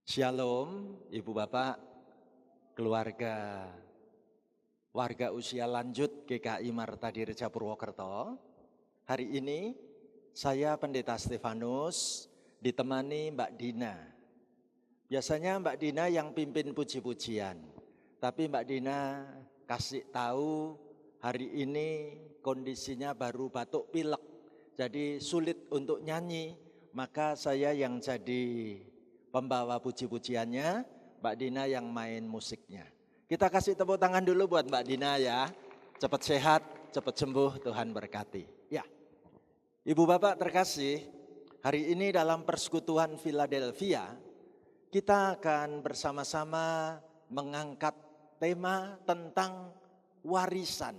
Shalom, Ibu Bapak, keluarga, warga usia lanjut GKI Marta Dirja Purwokerto. Hari ini saya Pendeta Stefanus ditemani Mbak Dina. Biasanya Mbak Dina yang pimpin puji-pujian, tapi Mbak Dina kasih tahu hari ini kondisinya baru batuk pilek, jadi sulit untuk nyanyi, maka saya yang jadi pembawa puji-pujiannya, Mbak Dina yang main musiknya. Kita kasih tepuk tangan dulu buat Mbak Dina ya. Cepat sehat, cepat sembuh, Tuhan berkati. Ya, Ibu Bapak terkasih, hari ini dalam persekutuan Philadelphia, kita akan bersama-sama mengangkat tema tentang warisan.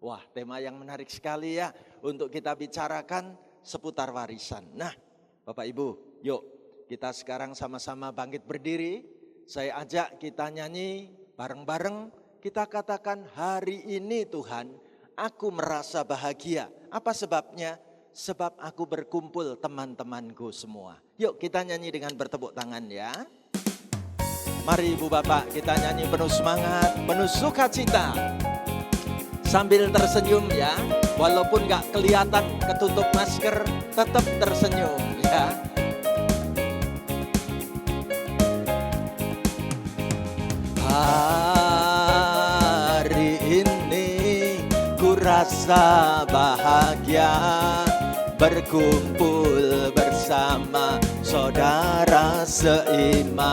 Wah, tema yang menarik sekali ya untuk kita bicarakan seputar warisan. Nah, Bapak Ibu, yuk. Kita sekarang sama-sama bangkit berdiri, saya ajak kita nyanyi bareng-bareng, kita katakan hari ini Tuhan, aku merasa bahagia. Apa sebabnya? Sebab aku berkumpul teman-temanku semua. Yuk kita nyanyi dengan bertepuk tangan ya. Mari Ibu Bapak kita nyanyi penuh semangat, penuh sukacita. Sambil tersenyum ya, walaupun gak kelihatan ketutup masker, tetap tersenyum ya. Hari ini ku rasa bahagia berkumpul bersama saudara seiman.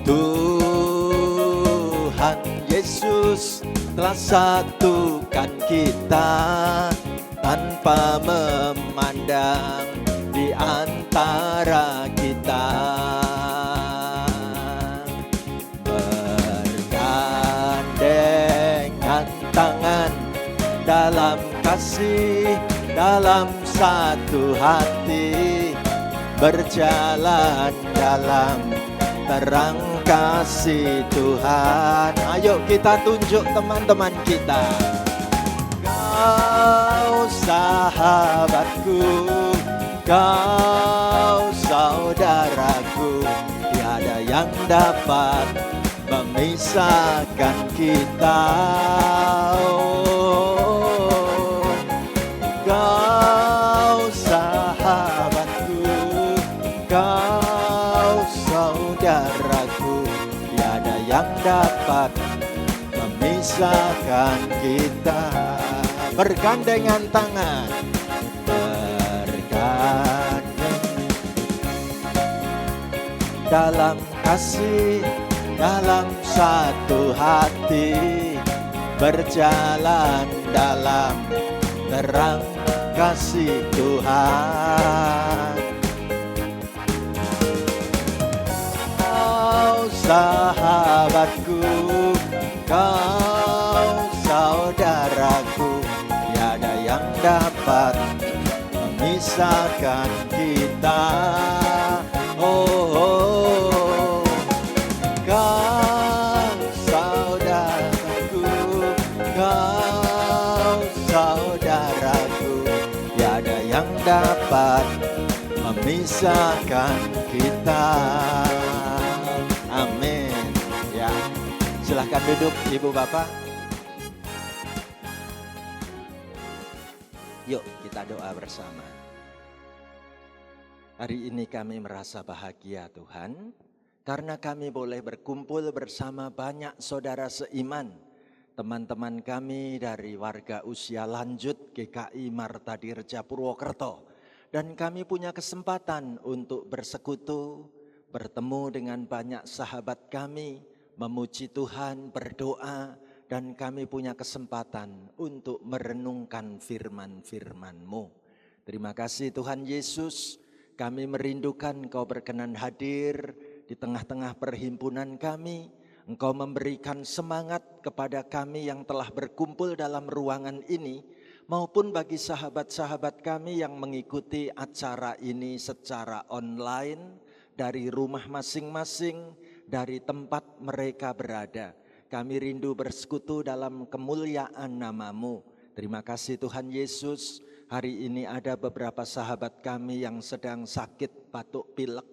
Tuhan Yesus telah satukan kita tanpa memandang di antara kita, bergandengan tangan dalam kasih, dalam satu hati, berjalan dalam terang kasih Tuhan. Ayo kita tunjuk teman-teman kita. Kau sahabatku, kau saudaraku, tiada yang dapat memisahkan kita. Oh, kau sahabatku, kau saudaraku, tiada yang dapat memisahkan kita. Bergandengan tangan, dalam kasih, dalam satu hati, berjalan dalam terang kasih Tuhan. Kau sahabatku, kau saudaraku, tiada yang dapat memisahkan kita. Oh, kau saudaraku, kau saudaraku, tiada yang dapat memisahkan kita. Amin. Ya, silahkan duduk Ibu Bapak. Yuk kita doa bersama. Hari ini kami merasa bahagia Tuhan, karena kami boleh berkumpul bersama banyak saudara seiman, teman-teman kami dari warga usia lanjut GKI Marta Dirja Purwokerto. Dan kami punya kesempatan untuk bersekutu, bertemu dengan banyak sahabat kami, memuji Tuhan, berdoa, dan kami punya kesempatan untuk merenungkan firman-firman-Mu. Terima kasih Tuhan Yesus. Kami merindukan Engkau berkenan hadir di tengah-tengah perhimpunan kami. Engkau memberikan semangat kepada kami yang telah berkumpul dalam ruangan ini, maupun bagi sahabat-sahabat kami yang mengikuti acara ini secara online, dari rumah masing-masing, dari tempat mereka berada. Kami rindu bersekutu dalam kemuliaan nama-Mu. Terima kasih Tuhan Yesus. Hari ini ada beberapa sahabat kami yang sedang sakit batuk pilek.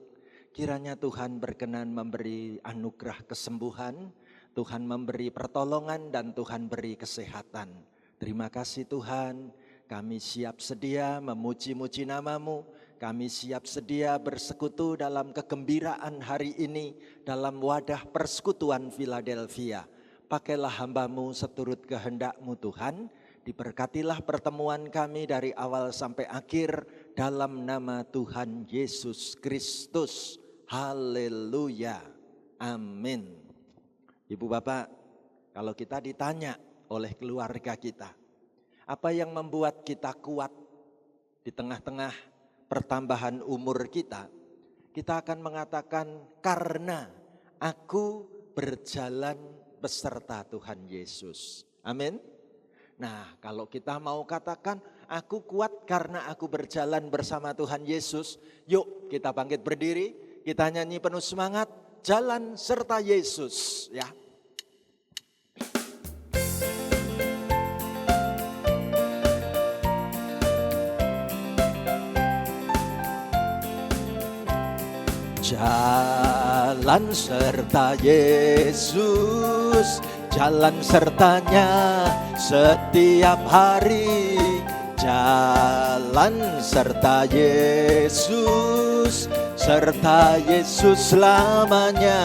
Kiranya Tuhan berkenan memberi anugerah kesembuhan, Tuhan memberi pertolongan dan Tuhan beri kesehatan. Terima kasih Tuhan, kami siap sedia memuji-muji nama-Mu. Kami siap sedia bersekutu dalam kegembiraan hari ini dalam wadah persekutuan Philadelphia. Pakailah hamba-Mu seturut kehendak-Mu Tuhan. Diberkatilah pertemuan kami dari awal sampai akhir dalam nama Tuhan Yesus Kristus. Haleluya. Amin. Ibu Bapak, kalau kita ditanya oleh keluarga kita, apa yang membuat kita kuat di tengah-tengah pertambahan umur kita? Kita akan mengatakan karena aku berjalan beserta Tuhan Yesus. Amin. Nah, kalau kita mau katakan aku kuat karena aku berjalan bersama Tuhan Yesus, yuk kita bangkit berdiri, kita nyanyi penuh semangat, jalan serta Yesus, ya. Jalan serta Yesus, jalan sertanya setiap hari. Jalan serta Yesus, serta Yesus selamanya.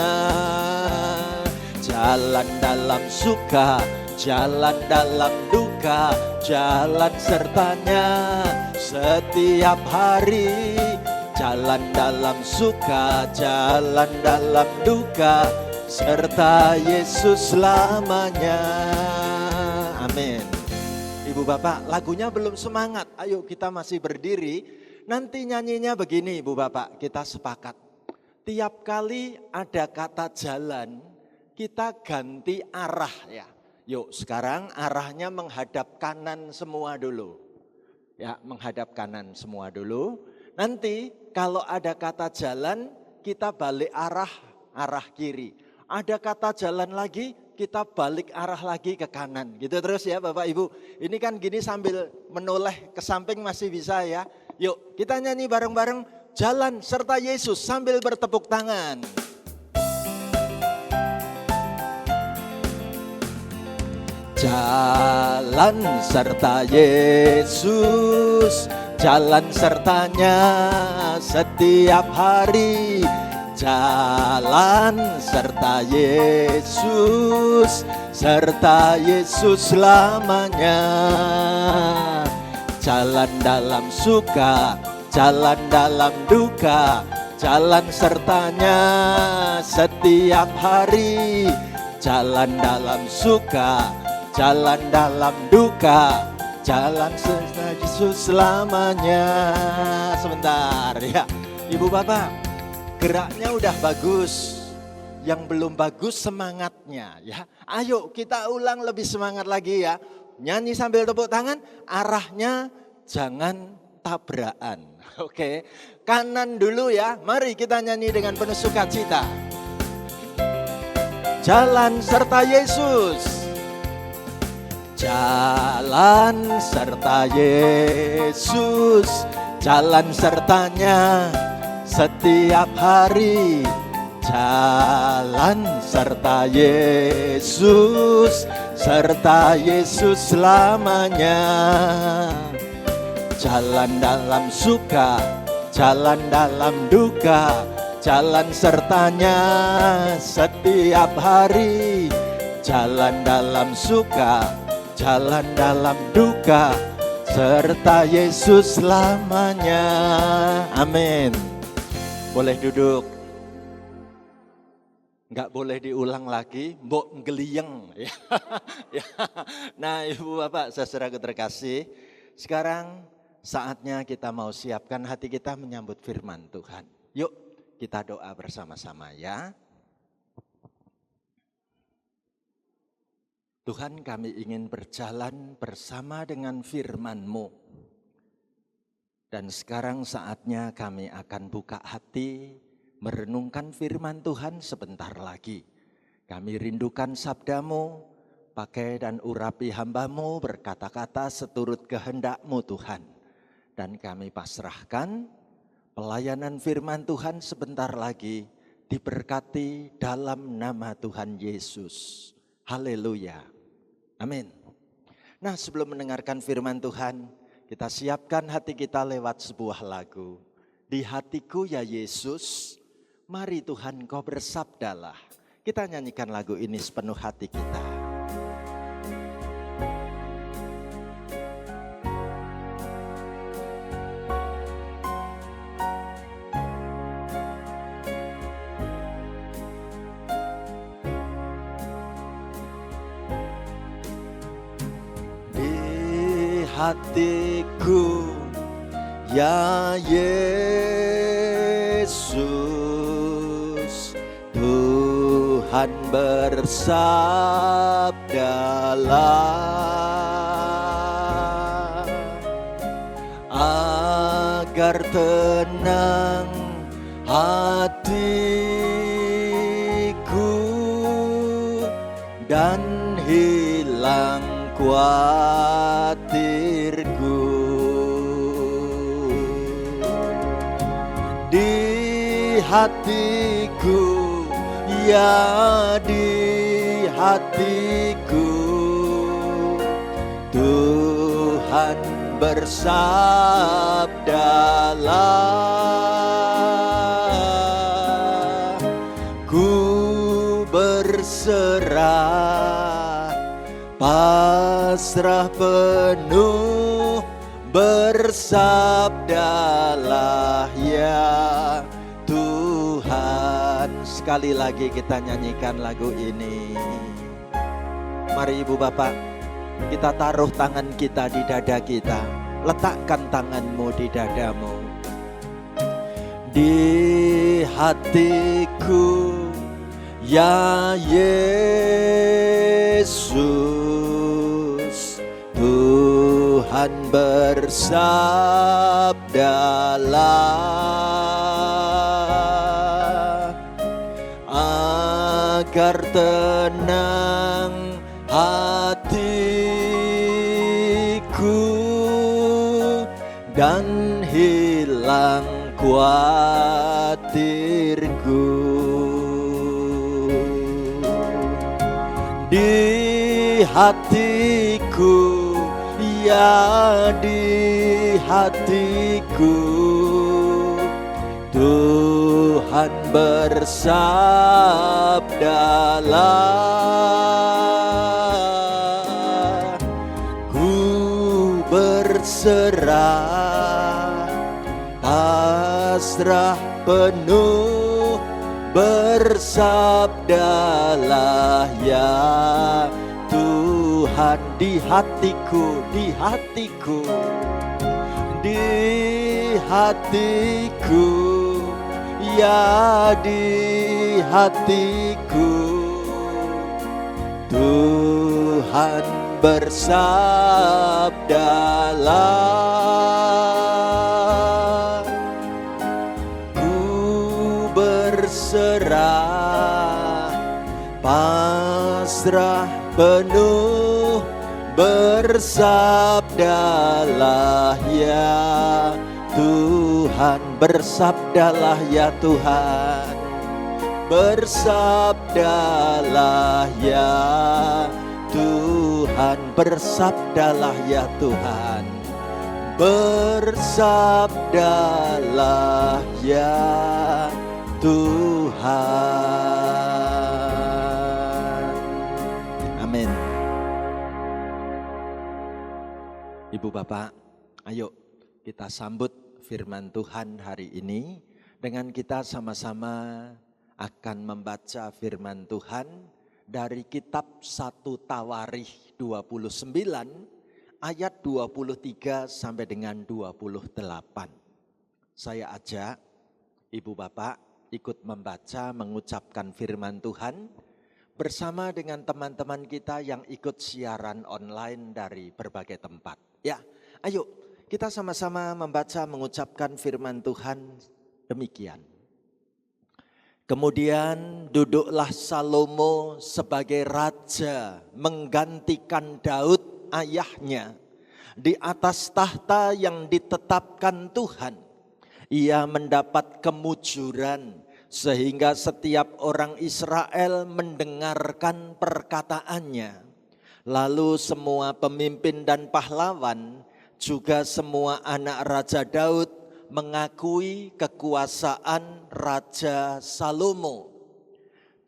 Jalan dalam suka, jalan dalam duka, jalan sertanya setiap hari. Jalan dalam suka, jalan dalam duka, serta Yesus selamanya. Amin. Ibu Bapak, lagunya belum semangat. Ayo kita masih berdiri. Nanti nyanyinya begini Ibu Bapak, kita sepakat. Tiap kali ada kata jalan, kita ganti arah ya. Yuk sekarang arahnya menghadap kanan semua dulu. Ya, menghadap kanan semua dulu. Nanti kalau ada kata jalan, kita balik arah kiri. Ada kata jalan lagi, kita balik arah lagi ke kanan. Gitu terus ya Bapak Ibu. Ini kan gini sambil menoleh ke samping masih bisa ya. Yuk kita nyanyi bareng-bareng jalan serta Yesus sambil bertepuk tangan. Jalan serta Yesus, jalan sertanya setiap hari. Jalan serta Yesus, serta Yesus selamanya. Jalan dalam suka, jalan dalam duka, jalan sertanya setiap hari. Jalan dalam suka, jalan dalam duka, jalan serta Yesus selamanya. Sebentar ya, Ibu Bapak, geraknya udah bagus. Yang belum bagus semangatnya ya. Ayo kita ulang lebih semangat lagi ya. Nyanyi sambil tepuk tangan, arahnya jangan tabrakan. Oke, kanan dulu ya. Mari kita nyanyi dengan penuh sukacita. Jalan serta Yesus. Jalan serta Yesus, jalan sertanya setiap hari. Jalan serta Yesus, serta Yesus selamanya. Jalan dalam suka, jalan dalam duka, jalan sertanya setiap hari. Jalan dalam suka, jalan dalam duka, serta Yesus selamanya. Amin. Boleh duduk. Enggak boleh diulang lagi, mbok ngeliyeng. Nah Ibu Bapak saudara terkasih, sekarang saatnya kita mau siapkan hati kita menyambut firman Tuhan. Yuk kita doa bersama-sama ya. Tuhan, kami ingin berjalan bersama dengan firman-Mu. Dan sekarang saatnya kami akan buka hati, merenungkan firman Tuhan sebentar lagi. Kami rindukan sabda-Mu, pakai dan urapi hamba-Mu berkata-kata seturut kehendak-Mu Tuhan. dan kami pasrahkan pelayanan firman Tuhan sebentar lagi diberkati dalam nama Tuhan Yesus. Haleluya. Amin. Nah, sebelum mendengarkan firman Tuhan, kita siapkan hati kita lewat sebuah lagu. Di hatiku ya Yesus, mari Tuhan kau bersabdalah. Kita nyanyikan lagu ini sepenuh hati kita. Di hatiku ya Yesus, Tuhan bersabdalah, agar tenang hatiku dan hilang khawatirku. Di hatiku, ya di hatiku, Tuhan bersabdalah, ku berserah, pasrah penuh, bersabdalah ya Tuhan. Sekali lagi kita nyanyikan lagu ini. Mari Ibu Bapak, kita taruh tangan kita di dada kita. Letakkan tanganmu di dadamu. Di hatiku ya Yesus, Tuhan bersabdalah, agar tenang hatiku dan hilang khawatirku. Di hatiku, ya di hatiku, Tuhan bersabdalah, ku berserah, pasrah penuh, bersabdalah ya Tuhan. Di hatiku, di hatiku, di hatiku, ya di hatiku, Tuhan bersabdalah, ku berserah, pasrah penuh, bersabdalah ya Tuhan. Bersabdalah ya Tuhan, bersabdalah ya Tuhan, bersabdalah ya Tuhan, bersabdalah ya Tuhan. Amin. Ibu Bapak, ayo kita sambut firman Tuhan hari ini dengan kita sama-sama akan membaca firman Tuhan dari kitab 1 Tawarikh 29 ayat 23 sampai dengan 28. Saya ajak Ibu Bapak ikut membaca, mengucapkan firman Tuhan bersama dengan teman-teman kita yang ikut siaran online dari berbagai tempat. Ya, ayo kita sama-sama membaca, mengucapkan firman Tuhan demikian. Kemudian duduklah Salomo sebagai raja menggantikan Daud ayahnya. Di atas tahta yang ditetapkan Tuhan, ia mendapat kemujuran sehingga setiap orang Israel mendengarkan perkataannya. Lalu semua pemimpin dan pahlawan, juga semua anak Raja Daud mengakui kekuasaan Raja Salomo.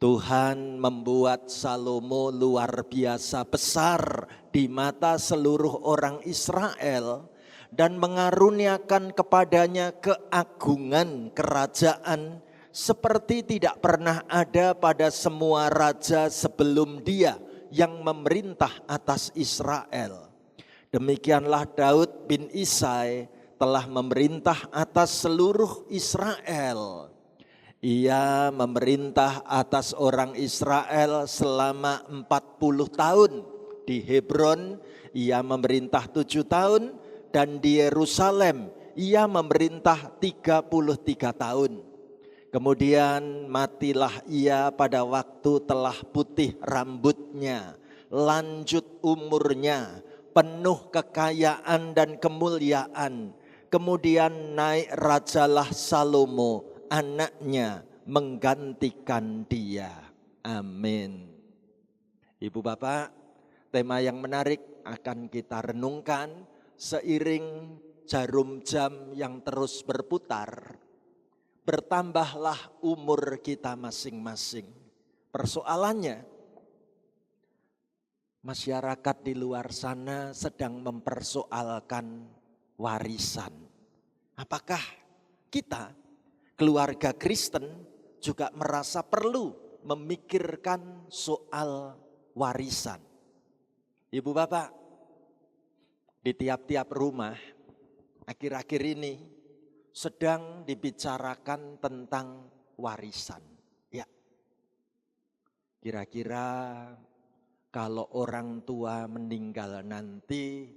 Tuhan membuat Salomo luar biasa besar di mata seluruh orang Israel dan mengaruniakan kepadanya keagungan kerajaan seperti tidak pernah ada pada semua raja sebelum dia yang memerintah atas Israel. Demikianlah Daud bin Isai telah memerintah atas seluruh Israel. Ia memerintah atas orang Israel selama 40 tahun. Di Hebron ia memerintah 7 tahun dan di Yerusalem ia memerintah 33 tahun. Kemudian matilah ia pada waktu telah putih rambutnya, lanjut umurnya, penuh kekayaan dan kemuliaan. Kemudian naik rajalah Salomo, anaknya, menggantikan dia. Amin. Ibu Bapak, tema yang menarik akan kita renungkan seiring jarum jam yang terus berputar. Bertambahlah umur kita masing-masing. Persoalannya, masyarakat di luar sana sedang mempersoalkan warisan. Apakah kita, keluarga Kristen, juga merasa perlu memikirkan soal warisan? Ibu Bapak, di tiap-tiap rumah akhir-akhir ini sedang dibicarakan tentang warisan. Ya, kira-kira kalau orang tua meninggal nanti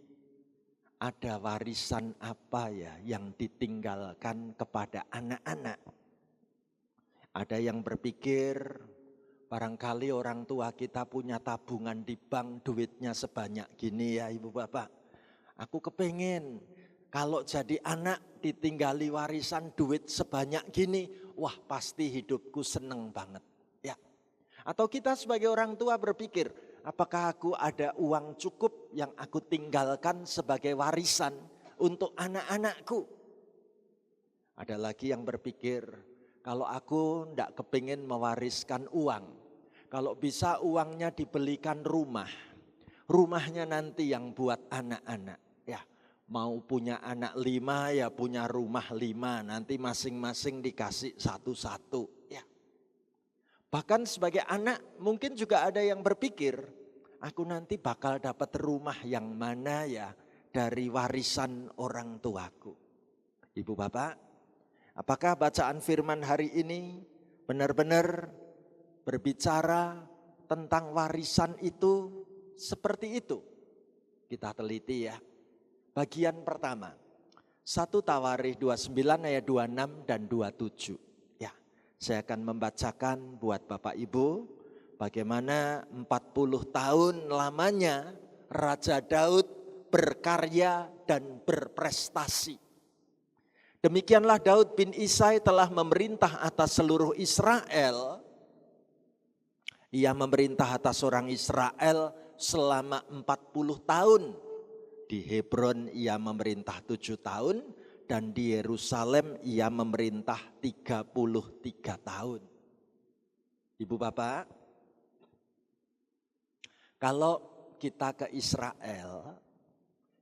ada warisan apa ya yang ditinggalkan kepada anak-anak? Ada yang berpikir barangkali orang tua kita punya tabungan di bank, duitnya sebanyak gini ya Ibu Bapak. Aku kepengen kalau jadi anak ditinggali warisan duit sebanyak gini, wah pasti hidupku seneng banget. Ya. Atau kita sebagai orang tua berpikir, apakah aku ada uang cukup yang aku tinggalkan sebagai warisan untuk anak-anakku? Ada lagi yang berpikir, kalau aku tidak kepingin mewariskan uang, kalau bisa uangnya dibelikan rumah, rumahnya nanti yang buat anak-anak. Ya, mau punya anak 5 ya punya rumah 5, nanti masing-masing dikasih satu-satu. Ya. Bahkan sebagai anak mungkin juga ada yang berpikir, aku nanti bakal dapat rumah yang mana ya dari warisan orang tuaku. Ibu Bapak, apakah bacaan firman hari ini benar-benar berbicara tentang warisan itu seperti itu? Kita teliti ya. Bagian pertama, 1 Tawarikh 29 ayat 26 dan 27. Ya, saya akan membacakan buat Bapak Ibu bagaimana 40 tahun lamanya Raja Daud berkarya dan berprestasi. Demikianlah Daud bin Isai telah memerintah atas seluruh Israel. Ia memerintah atas orang Israel selama 40 tahun. Di Hebron ia memerintah 7 tahun dan di Yerusalem ia memerintah 33 tahun. Ibu Bapak, kalau kita ke Israel,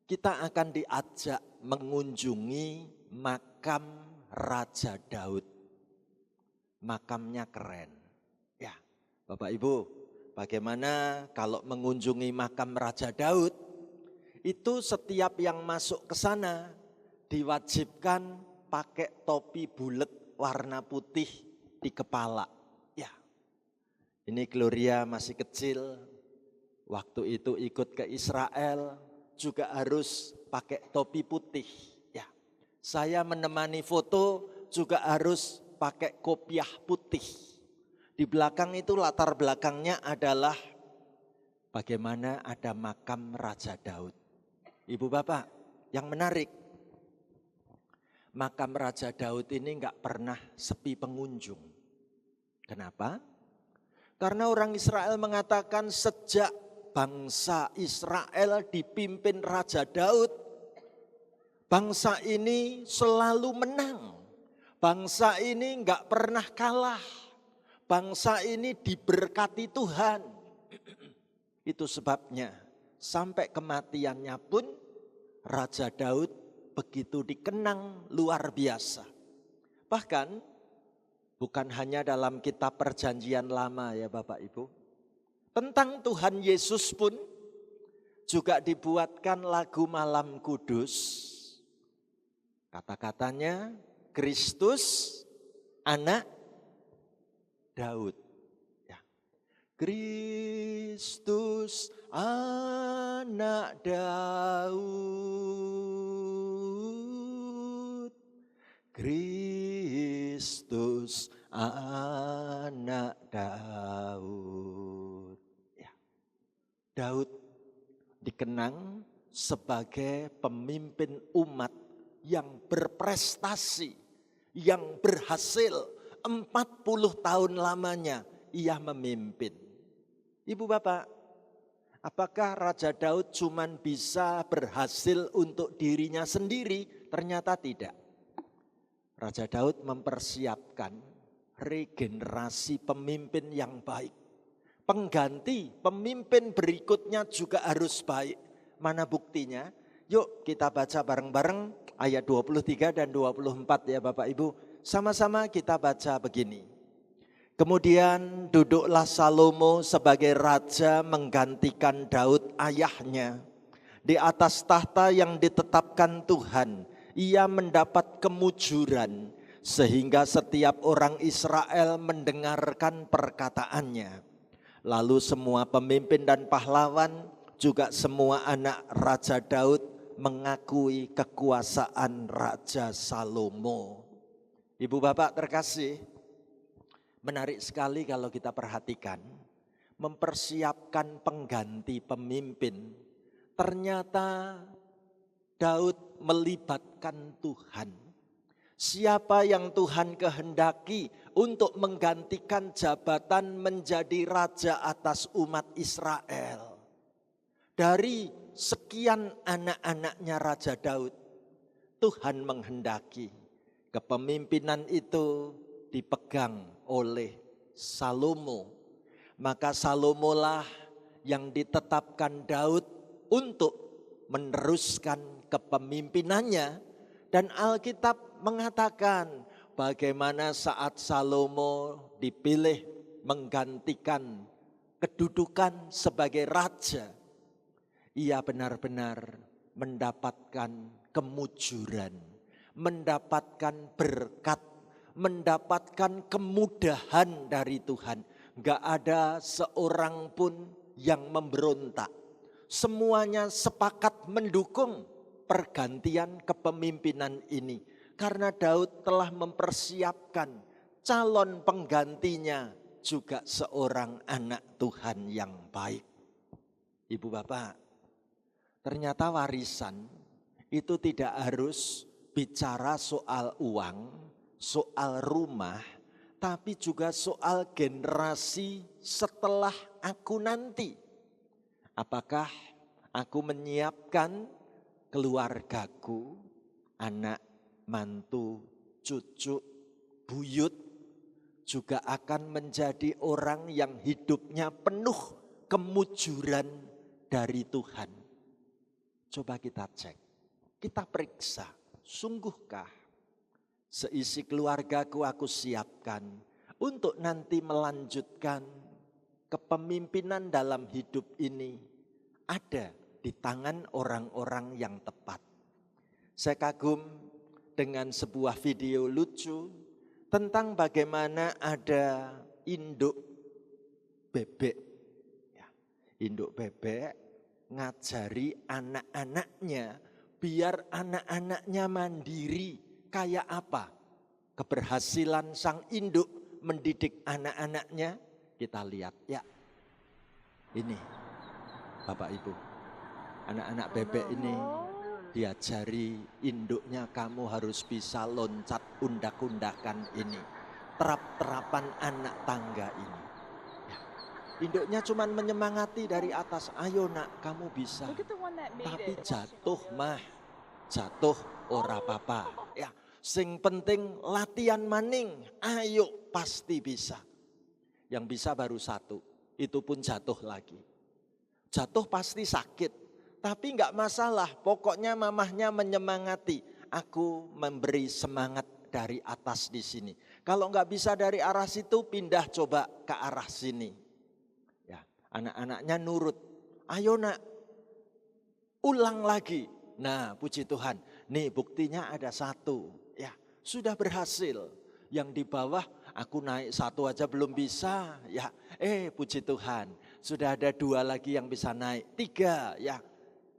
kita akan diajak mengunjungi makam Raja Daud. Makamnya keren. Ya, Bapak Ibu, bagaimana kalau mengunjungi makam Raja Daud? Itu setiap yang masuk ke sana diwajibkan pakai topi bulat warna putih di kepala. Ya, ini Gloria masih kecil, waktu itu ikut ke Israel juga harus pakai topi putih. Ya, saya menemani foto juga harus pakai kopiah putih. Di belakang itu latar belakangnya adalah bagaimana ada makam Raja Daud. Ibu bapak, yang menarik, makam Raja Daud ini nggak pernah sepi pengunjung. Kenapa? Karena orang Israel mengatakan sejak bangsa Israel dipimpin Raja Daud, bangsa ini selalu menang. Bangsa ini nggak pernah kalah. Bangsa ini diberkati Tuhan. Itu sebabnya sampai kematiannya pun Raja Daud begitu dikenang luar biasa. Bahkan bukan hanya dalam kitab Perjanjian Lama ya Bapak Ibu. Tentang Tuhan Yesus pun juga dibuatkan lagu Malam Kudus. Kata-katanya Kristus anak Daud. Ya. Kristus anak Daud. Kristus anak Daud. Ya. Daud dikenang sebagai pemimpin umat yang berprestasi, yang berhasil 40 tahun lamanya ia memimpin. Ibu bapak, apakah Raja Daud cuman bisa berhasil untuk dirinya sendiri? Ternyata tidak. Raja Daud mempersiapkan regenerasi pemimpin yang baik. Pengganti pemimpin berikutnya juga harus baik. Mana buktinya? Yuk kita baca bareng-bareng ayat 23 dan 24 ya Bapak Ibu. Sama-sama kita baca begini. Kemudian duduklah Salomo sebagai raja menggantikan Daud ayahnya. Di atas tahta yang ditetapkan Tuhan, ia mendapat kemujuran sehingga setiap orang Israel mendengarkan perkataannya. Lalu semua pemimpin dan pahlawan, juga semua anak Raja Daud mengakui kekuasaan Raja Salomo. Ibu bapak terkasih, menarik sekali kalau kita perhatikan, mempersiapkan pengganti pemimpin. Ternyata Daud melibatkan Tuhan. Siapa yang Tuhan kehendaki untuk menggantikan jabatan menjadi raja atas umat Israel. Dari sekian anak-anaknya Raja Daud, Tuhan menghendaki kepemimpinan itu dipegang oleh Salomo. Maka Salomolah yang ditetapkan Daud untuk meneruskan kepemimpinannya. Dan Alkitab mengatakan bagaimana saat Salomo dipilih menggantikan kedudukan sebagai raja, ia benar-benar mendapatkan kemujuran, mendapatkan berkat, mendapatkan kemudahan dari Tuhan. Gak ada seorang pun yang memberontak. Semuanya sepakat mendukung pergantian kepemimpinan ini. Karena Daud telah mempersiapkan calon penggantinya juga seorang anak Tuhan yang baik. Ibu bapak, ternyata warisan itu tidak harus bicara soal uang, soal rumah, tapi juga soal generasi setelah aku nanti. Apakah aku menyiapkan keluargaku, anak, mantu, cucu, buyut, juga akan menjadi orang yang hidupnya penuh kemujuran dari Tuhan. Coba kita cek, kita periksa, sungguhkah seisi keluargaku aku siapkan untuk nanti melanjutkan kepemimpinan dalam hidup ini ada di tangan orang-orang yang tepat. Saya kagum dengan sebuah video lucu tentang bagaimana ada induk bebek. Ya, induk bebek ngajari anak-anaknya biar anak-anaknya mandiri. Kayak apa keberhasilan sang induk mendidik anak-anaknya? Kita lihat ya. Ini Bapak Ibu. Anak-anak bebek ini diajari induknya kamu harus bisa loncat undak-undakan ini. Terap-terapan anak tangga ini. Ya. Induknya cuma menyemangati dari atas, ayo nak kamu bisa. Tapi jatuh mah, jatuh ora papa. Ya, sing penting latihan maning, ayo pasti bisa. Yang bisa baru satu, itu pun jatuh lagi. Jatuh pasti sakit, tapi enggak masalah, pokoknya mamahnya menyemangati. Aku memberi semangat dari atas di sini. Kalau enggak bisa dari arah situ, pindah coba ke arah sini. Ya, anak-anaknya nurut. Ayo nak, ulang lagi. Nah, puji Tuhan, nih buktinya ada satu. Ya, sudah berhasil. Yang di bawah, aku naik satu aja belum bisa. Ya, puji Tuhan, sudah ada 2 lagi yang bisa naik. 3, ya.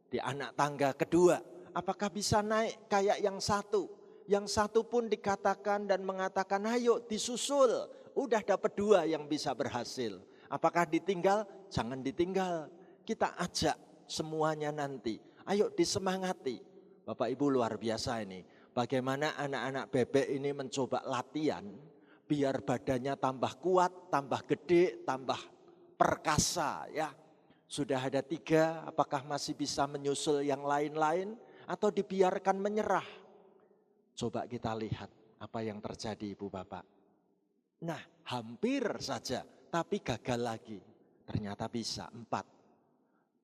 Di anak tangga kedua, apakah bisa naik kayak yang satu? Yang satu pun dikatakan dan mengatakan, ayo disusul. Udah dapat 2 yang bisa berhasil. Apakah ditinggal? Jangan ditinggal. Kita ajak semuanya nanti. Ayo disemangati. Bapak Ibu luar biasa ini. Bagaimana anak-anak bebek ini mencoba latihan. Biar badannya tambah kuat, tambah gede, tambah perkasa ya. Sudah ada 3, apakah masih bisa menyusul yang lain-lain atau dibiarkan menyerah? Coba kita lihat apa yang terjadi Ibu Bapak. Nah, hampir saja tapi gagal lagi. Ternyata bisa 4.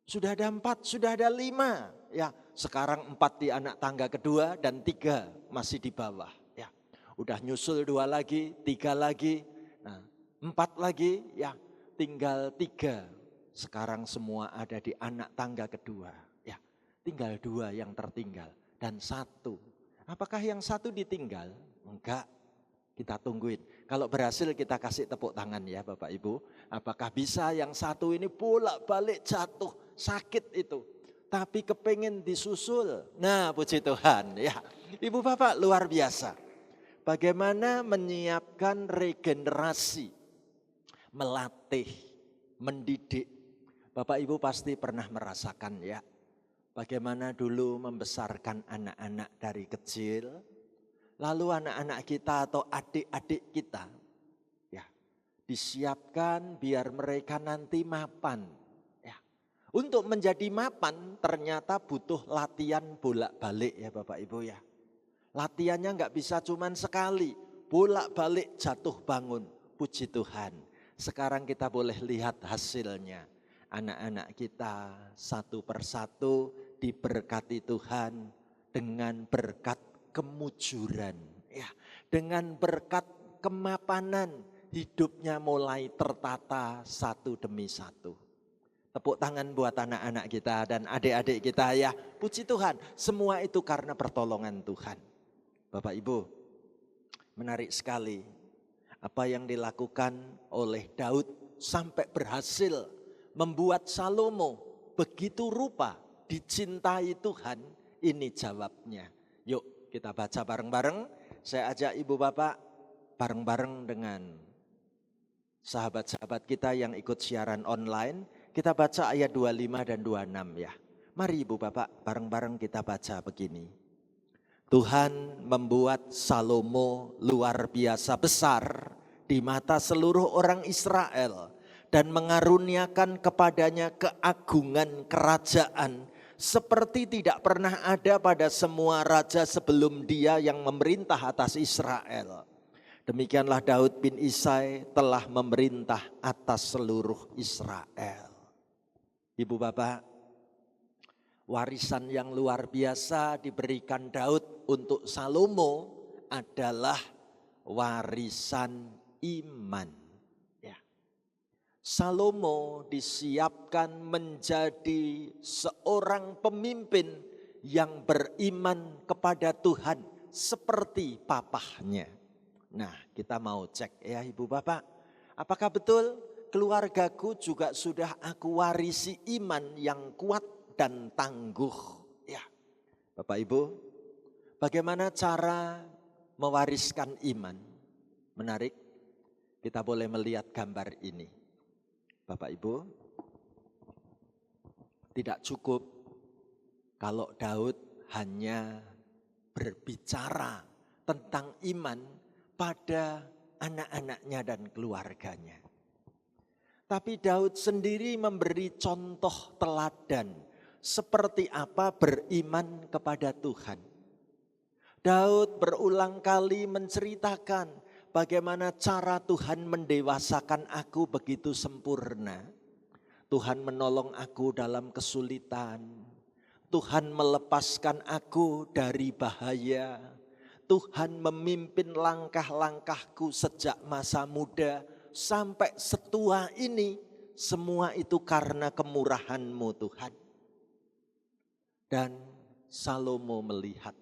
Sudah ada 4, sudah ada 5. Ya, sekarang 4 di anak tangga kedua dan 3 masih di bawah. Ya, udah nyusul 2 lagi, 3 lagi, nah 4 lagi, ya tinggal 3. Sekarang semua ada di anak tangga kedua. Ya, tinggal 2 yang tertinggal dan 1. Apakah yang 1 ditinggal? Enggak. Kita tungguin. Kalau berhasil kita kasih tepuk tangan ya Bapak Ibu. Apakah bisa yang 1 ini bolak-balik jatuh, sakit itu. Tapi kepengen disusul. Nah puji Tuhan ya. Ibu Bapak luar biasa. Bagaimana menyiapkan regenerasi. Melatih, mendidik. Bapak Ibu pasti pernah merasakan ya. Bagaimana dulu membesarkan anak-anak dari kecil. Lalu anak-anak kita atau adik-adik kita ya disiapkan biar mereka nanti mapan. Ya. Untuk menjadi mapan ternyata butuh latihan bolak-balik ya Bapak Ibu ya. Latihannya enggak bisa cuman sekali, bolak-balik jatuh bangun. Puji Tuhan. Sekarang kita boleh lihat hasilnya. Anak-anak kita satu persatu diberkati Tuhan dengan berkat kemujuran ya, dengan berkat kemapanan hidupnya mulai tertata satu demi satu. Tepuk tangan buat anak-anak kita dan adik-adik kita ya. Puji Tuhan, semua itu karena pertolongan Tuhan. Bapak Ibu, menarik sekali apa yang dilakukan oleh Daud sampai berhasil membuat Salomo begitu rupa dicintai Tuhan. Ini jawabnya. Yuk kita baca bareng-bareng. Saya ajak Ibu Bapak bareng-bareng dengan sahabat-sahabat kita yang ikut siaran online. Kita baca ayat 25 dan 26 ya. Mari Ibu Bapak bareng-bareng kita baca begini. Tuhan membuat Salomo luar biasa besar di mata seluruh orang Israel dan mengaruniakan kepadanya keagungan kerajaan seperti tidak pernah ada pada semua raja sebelum dia yang memerintah atas Israel. Demikianlah Daud bin Isai telah memerintah atas seluruh Israel. Ibu Bapak, warisan yang luar biasa diberikan Daud untuk Salomo adalah warisan iman. Salomo disiapkan menjadi seorang pemimpin yang beriman kepada Tuhan seperti papahnya. Nah, kita mau cek ya Ibu Bapak. Apakah betul keluargaku juga sudah aku warisi iman yang kuat dan tangguh? Ya, Bapak Ibu, bagaimana cara mewariskan iman? Menarik, kita boleh melihat gambar ini. Bapak Ibu, tidak cukup kalau Daud hanya berbicara tentang iman pada anak-anaknya dan keluarganya. Tapi Daud sendiri memberi contoh teladan seperti apa beriman kepada Tuhan. Daud berulang kali menceritakan bagaimana cara Tuhan mendewasakan aku begitu sempurna. Tuhan menolong aku dalam kesulitan. Tuhan melepaskan aku dari bahaya. Tuhan memimpin langkah-langkahku sejak masa muda sampai setua ini. Semua itu karena kemurahan-Mu Tuhan. Dan Salomo melihat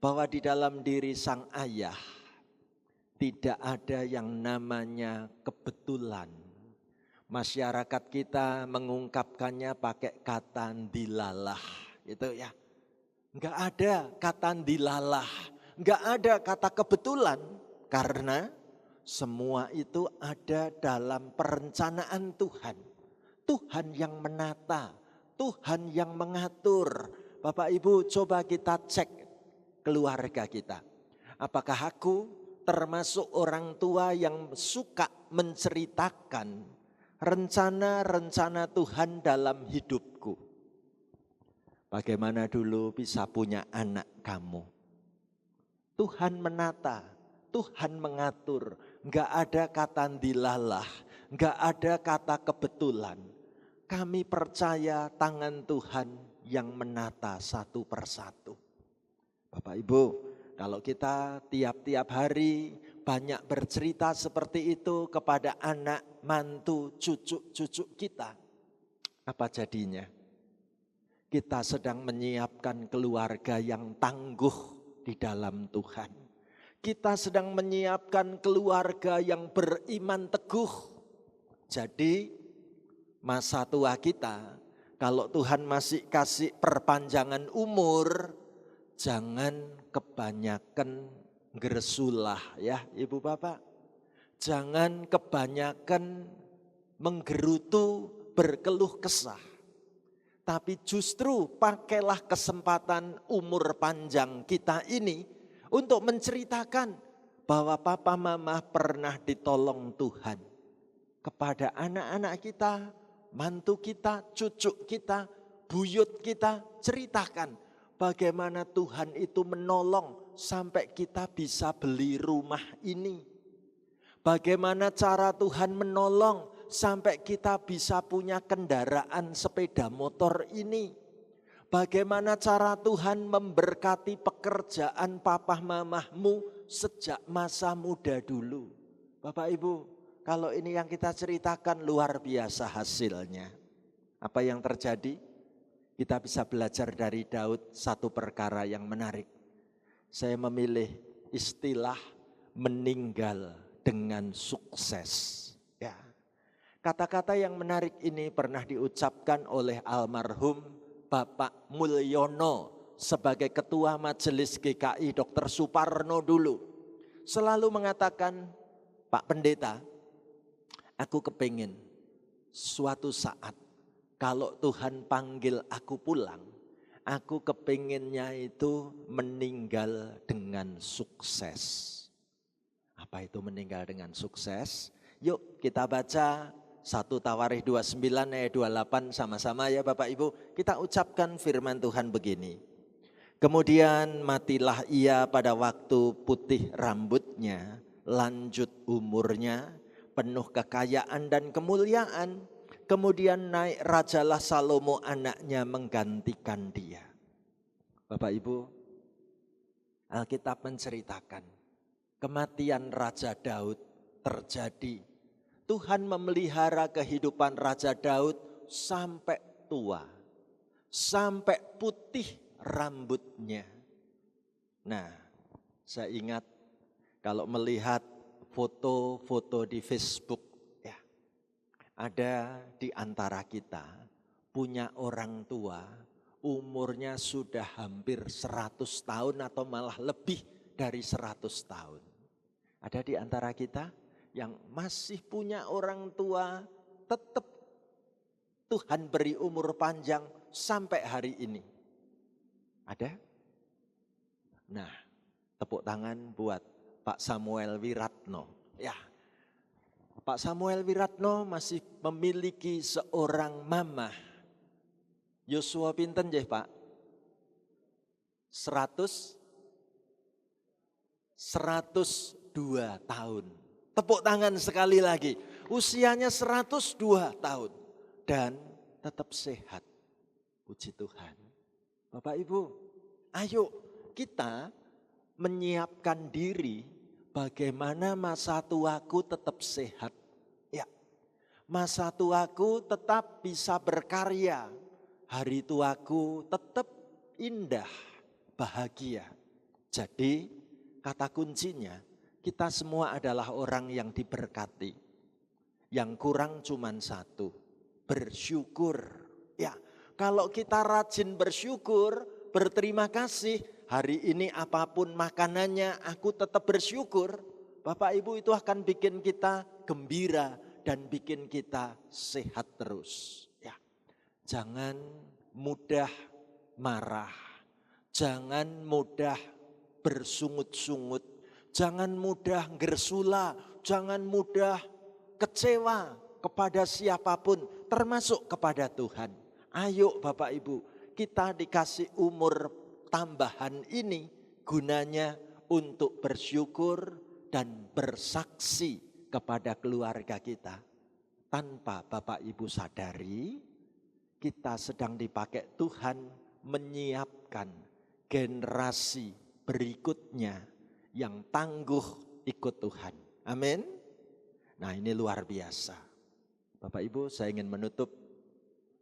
bahwa di dalam diri sang ayah tidak ada yang namanya kebetulan. Masyarakat kita mengungkapkannya pakai kata dilalah, itu ya. Enggak ada kata dilalah, enggak ada kata kebetulan, karena semua itu ada dalam perencanaan Tuhan. Tuhan yang menata, Tuhan yang mengatur. Bapak Ibu, coba kita cek keluarga kita. Apakah aku termasuk orang tua yang suka menceritakan rencana-rencana Tuhan dalam hidupku? Bagaimana dulu bisa punya anak kamu? Tuhan menata, Tuhan mengatur. Enggak ada kata dilalah, enggak ada kata kebetulan. Kami percaya tangan Tuhan yang menata satu persatu. Bapak Ibu, kalau kita tiap-tiap hari banyak bercerita seperti itu kepada anak, mantu, cucu-cucu kita, apa jadinya? Kita sedang menyiapkan keluarga yang tangguh di dalam Tuhan. Kita sedang menyiapkan keluarga yang beriman teguh. Jadi masa tua kita, kalau Tuhan masih kasih perpanjangan umur, jangan kebanyakan gersulah ya Ibu Bapak. Jangan kebanyakan menggerutu berkeluh kesah. Tapi justru pakailah kesempatan umur panjang kita ini untuk menceritakan bahwa papa mama pernah ditolong Tuhan. Kepada anak-anak kita, mantu kita, cucu kita, buyut kita, ceritakan bagaimana Tuhan itu menolong sampai kita bisa beli rumah ini. Bagaimana cara Tuhan menolong sampai kita bisa punya kendaraan sepeda motor ini. Bagaimana cara Tuhan memberkati pekerjaan papa mamahmu sejak masa muda dulu. Bapak Ibu, kalau ini yang kita ceritakan luar biasa hasilnya. Apa yang terjadi? Kita bisa belajar dari Daud satu perkara yang menarik. Saya memilih istilah meninggal dengan sukses. Ya. Kata-kata yang menarik ini pernah diucapkan oleh almarhum Bapak Mulyono sebagai Ketua Majelis GKI Dr. Suparno dulu. Selalu mengatakan, Pak Pendeta, aku kepingin suatu saat kalau Tuhan panggil aku pulang, aku kepinginnya itu meninggal dengan sukses. Apa itu meninggal dengan sukses? Yuk kita baca 1 Tawarikh 29 ayat 28 sama-sama ya Bapak Ibu. Kita ucapkan firman Tuhan begini. Kemudian matilah ia pada waktu putih rambutnya, lanjut umurnya, penuh kekayaan dan kemuliaan. Kemudian naik rajalah Salomo anaknya menggantikan dia. Bapak Ibu, Alkitab menceritakan kematian Raja Daud terjadi. Tuhan memelihara kehidupan Raja Daud sampai tua, sampai putih rambutnya. Nah, saya ingat kalau melihat foto-foto di Facebook, ya, ada di antara kita punya orang tua umurnya sudah hampir 100 tahun atau malah lebih dari 100 tahun. Ada di antara kita yang masih punya orang tua, tetap Tuhan beri umur panjang sampai hari ini. Ada? Nah, tepuk tangan buat Pak Samuel Wiratno. Ya, Pak Samuel Wiratno masih memiliki seorang mamah. Yosua pinten nggih, Pak? 102 tahun. Tepuk tangan sekali lagi. Usianya 102 tahun. Dan tetap sehat. Puji Tuhan. Bapak Ibu, ayo kita menyiapkan diri bagaimana masa tuaku tetap sehat. Ya, masa tuaku tetap bisa berkarya. Hari tuaku tetap indah, bahagia. Jadi kata kuncinya, kita semua adalah orang yang diberkati. Yang kurang cuma satu, bersyukur. Ya, kalau kita rajin bersyukur, berterima kasih, hari ini apapun makanannya aku tetap bersyukur. Bapak Ibu, itu akan bikin kita gembira dan bikin kita sehat terus. Ya, jangan mudah marah, jangan mudah bersungut-sungut, jangan mudah gersula, jangan mudah kecewa kepada siapapun, termasuk kepada Tuhan. Ayo Bapak Ibu, kita dikasih umur tambahan ini gunanya untuk bersyukur dan bersaksi kepada keluarga kita. Tanpa Bapak Ibu sadari, kita sedang dipakai Tuhan menyiapkan generasi berikutnya yang tangguh ikut Tuhan. Amin. Nah, ini luar biasa. Bapak Ibu, saya ingin menutup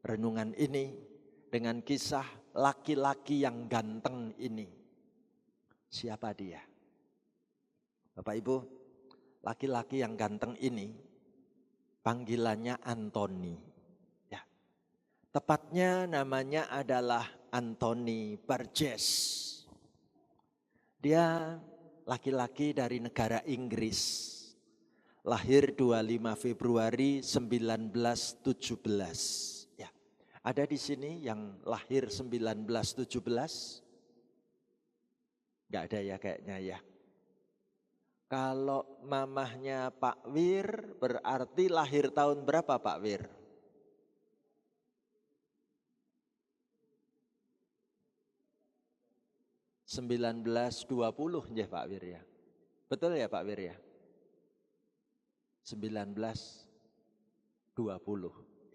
renungan ini dengan kisah laki-laki yang ganteng ini. Siapa dia? Bapak Ibu, laki-laki yang ganteng ini panggilannya Antoni. Ya. Tepatnya namanya adalah Anthony Burgess. Dia laki-laki dari negara Inggris. Lahir 25 Februari 1917. Ya. Ada di sini yang lahir 1917? Enggak ada ya kayaknya ya. Kalau mamahnya Pak Wir berarti lahir tahun berapa Pak Wir? (1920) ya Pak Wir ya. Betul ya Pak Wir ya? 1920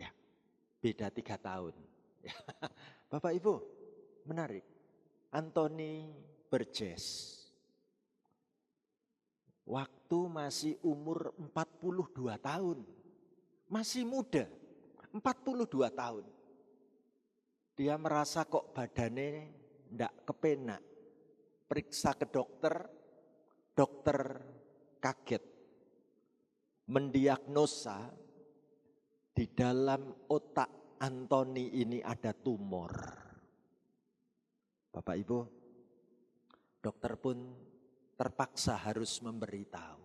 ya. Beda 3 tahun. Ya. Bapak Ibu, menarik. Anthony Burgess. Waktu masih umur 42 tahun. Masih muda. 42 tahun. Dia merasa kok badannya enggak kepenak. Periksa ke dokter, dokter kaget. Mendiagnosa di dalam otak Anthony ini ada tumor. Bapak Ibu, dokter pun terpaksa harus memberitahu.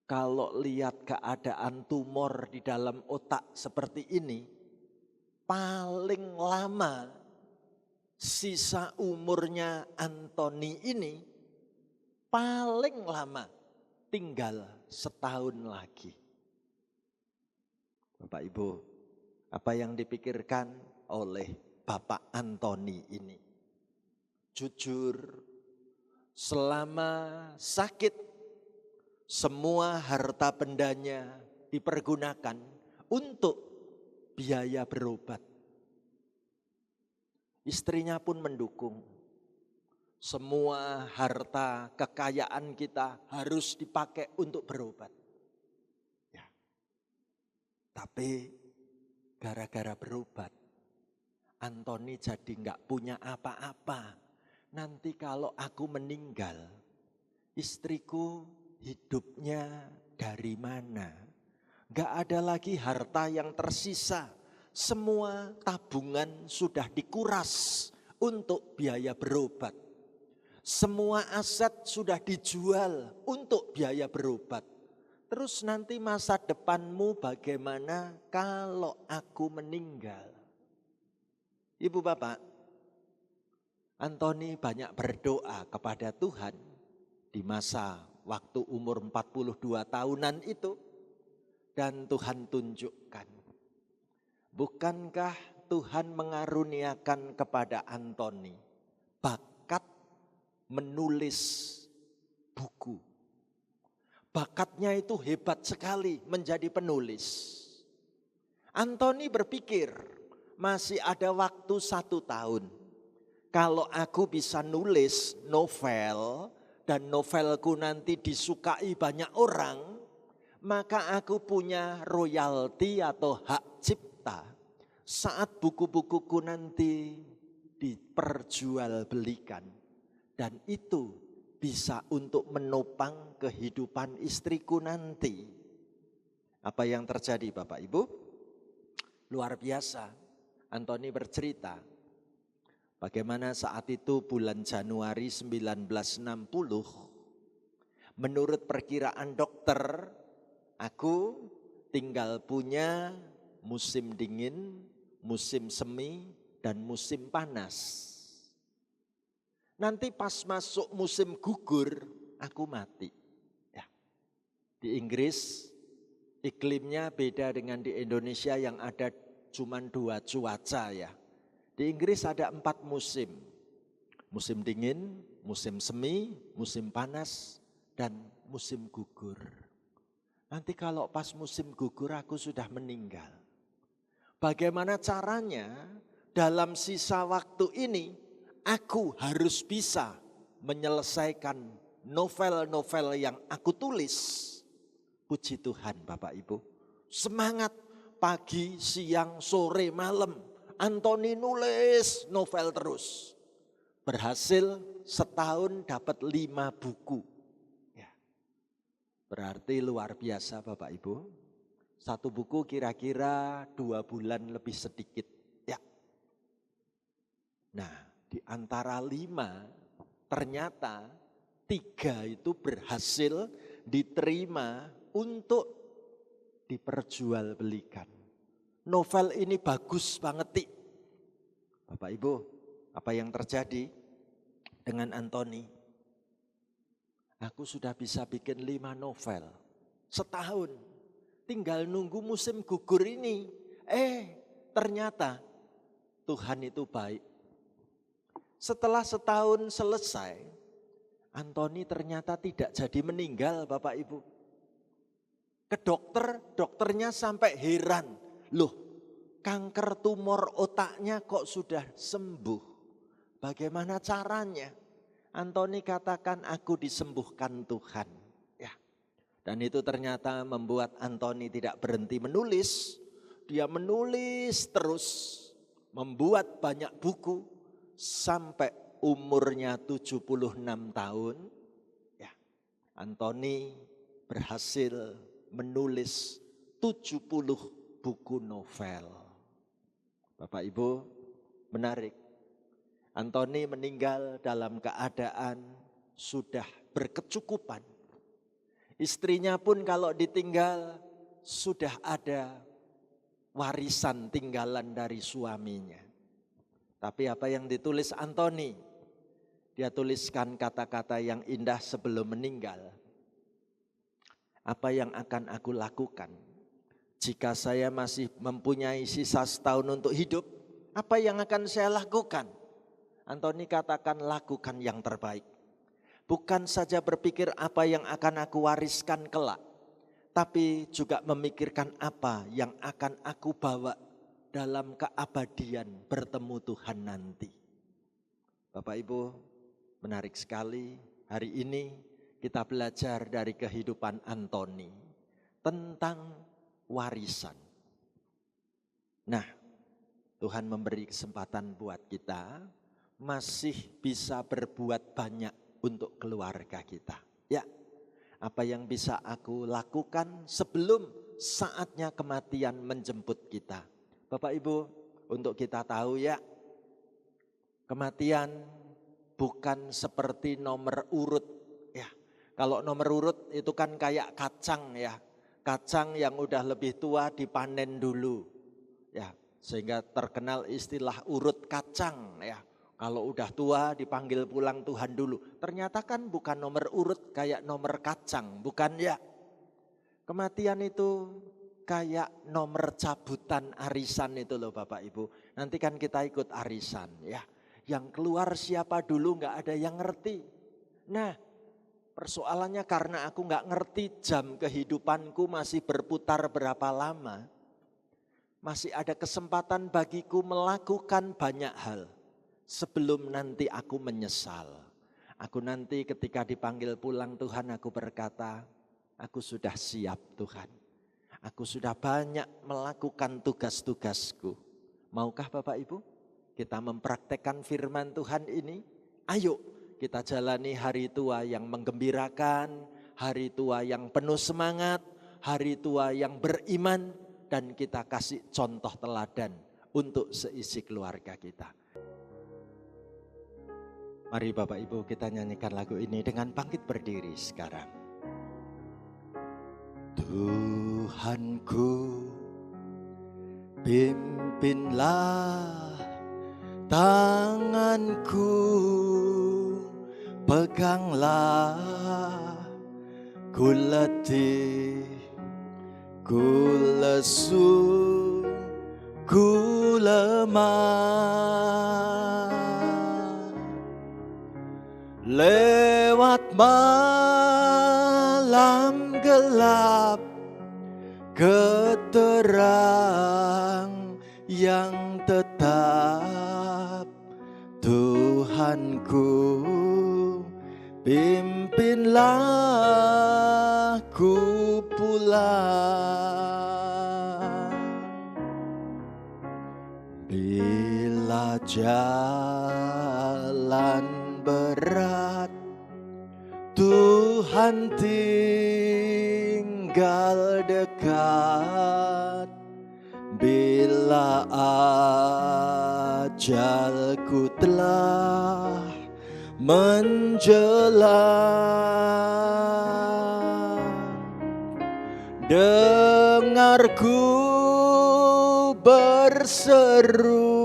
Kalau lihat keadaan tumor di dalam otak seperti ini, paling lama sisa umurnya Anthony ini paling lama tinggal setahun lagi. Bapak Ibu, apa yang dipikirkan oleh Bapak Anthony ini? Jujur, selama sakit, semua harta bendanya dipergunakan untuk biaya berobat. Istrinya pun mendukung. Semua harta kekayaan kita harus dipakai untuk berobat. Ya. Tapi gara-gara berobat, Anthony jadi enggak punya apa-apa. Nanti kalau aku meninggal, istriku hidupnya dari mana? Enggak ada lagi harta yang tersisa. Semua tabungan sudah dikuras untuk biaya berobat. Semua aset sudah dijual untuk biaya berobat. Terus nanti masa depanmu bagaimana kalau aku meninggal? Ibu bapak, Antoni banyak berdoa kepada Tuhan di masa waktu umur 42 tahunan itu. Dan Tuhan tunjukkan, bukankah Tuhan mengaruniakan kepada Antoni bakat menulis buku. Bakatnya itu hebat sekali menjadi penulis. Antoni berpikir, masih ada waktu 1 tahun. Kalau aku bisa nulis novel dan novelku nanti disukai banyak orang, maka aku punya royalti atau hak cipta saat buku-bukuku nanti diperjualbelikan. Dan itu bisa untuk menopang kehidupan istriku nanti. Apa yang terjadi Bapak Ibu? Luar biasa. Antoni bercerita bagaimana saat itu bulan Januari 1960, menurut perkiraan dokter, aku tinggal punya musim dingin, musim semi, dan musim panas. Nanti pas masuk musim gugur, aku mati. Ya. Di Inggris, iklimnya beda dengan di Indonesia yang ada cuma 2 cuaca ya. Di Inggris ada 4 musim. Musim dingin, musim semi, musim panas, dan musim gugur. Nanti kalau pas musim gugur aku sudah meninggal. Bagaimana caranya dalam sisa waktu ini aku harus bisa menyelesaikan novel-novel yang aku tulis. Puji Tuhan Bapak Ibu. Semangat pagi, siang, sore, malam. Antoni nulis novel terus. Berhasil setahun dapat 5 buku. Ya. Berarti luar biasa Bapak Ibu. 1 buku kira-kira 2 bulan lebih sedikit. Ya. Nah, di antara 5 ternyata 3 itu berhasil diterima untuk diperjualbelikan. Novel ini bagus banget, Bapak Ibu, apa yang terjadi dengan Antoni? Aku sudah bisa bikin 5 novel setahun. Tinggal nunggu musim gugur ini. Ternyata Tuhan itu baik. Setelah setahun selesai, Antoni ternyata tidak jadi meninggal Bapak Ibu. Ke dokter, dokternya sampai heran. Loh, kanker tumor otaknya kok sudah sembuh? Bagaimana caranya? Antoni katakan, aku disembuhkan Tuhan. Ya. Dan itu ternyata membuat Antoni tidak berhenti menulis. Dia menulis terus, membuat banyak buku sampai umurnya 76 tahun. Ya. Antoni berhasil menulis 70 buku novel. Bapak Ibu, menarik. Antoni meninggal dalam keadaan sudah berkecukupan. Istrinya pun kalau ditinggal sudah ada warisan tinggalan dari suaminya. Tapi apa yang ditulis Antoni? Dia tuliskan kata-kata yang indah sebelum meninggal. Apa yang akan aku lakukan? Jika saya masih mempunyai sisa setahun untuk hidup, apa yang akan saya lakukan? Antoni katakan, lakukan yang terbaik. Bukan saja berpikir apa yang akan aku wariskan kelak, tapi juga memikirkan apa yang akan aku bawa dalam keabadian bertemu Tuhan nanti. Bapak Ibu, menarik sekali hari ini kita belajar dari kehidupan Antoni tentang warisan. Nah, Tuhan memberi kesempatan buat kita masih bisa berbuat banyak untuk keluarga kita. Ya, apa yang bisa aku lakukan sebelum saatnya kematian menjemput kita. Bapak Ibu, untuk kita tahu ya, kematian bukan seperti nomor urut. Ya, kalau nomor urut itu kan kayak kacang ya. Kacang yang udah lebih tua dipanen dulu. Ya, sehingga terkenal istilah urut kacang ya. Kalau udah tua dipanggil pulang Tuhan dulu. Ternyata kan bukan nomor urut kayak nomor kacang, bukan ya. Kematian itu kayak nomor cabutan arisan itu loh Bapak Ibu. Nanti kan kita ikut arisan ya. Yang keluar siapa dulu nggak ada yang ngerti. Nah, persoalannya karena aku nggak ngerti jam kehidupanku masih berputar berapa lama. Masih ada kesempatan bagiku melakukan banyak hal. Sebelum nanti aku menyesal. Aku nanti ketika dipanggil pulang Tuhan aku berkata, aku sudah siap Tuhan. Aku sudah banyak melakukan tugas-tugasku. Maukah Bapak Ibu kita mempraktekkan firman Tuhan ini? Ayo kita jalani hari tua yang menggembirakan, hari tua yang penuh semangat, hari tua yang beriman, dan kita kasih contoh teladan untuk seisi keluarga kita. Mari Bapak Ibu kita nyanyikan lagu ini dengan bangkit berdiri sekarang. Tuhanku, pimpinlah tanganku, peganglah ku letih, ku lesu, ku lemah. Lewat malam gelap ke terang yang tetap, Tuhanku pimpinlah ku pulang. Bila jalan berat, Tuhan tinggal dekat. Bila ajalku telah menjelang, dengarku berseru,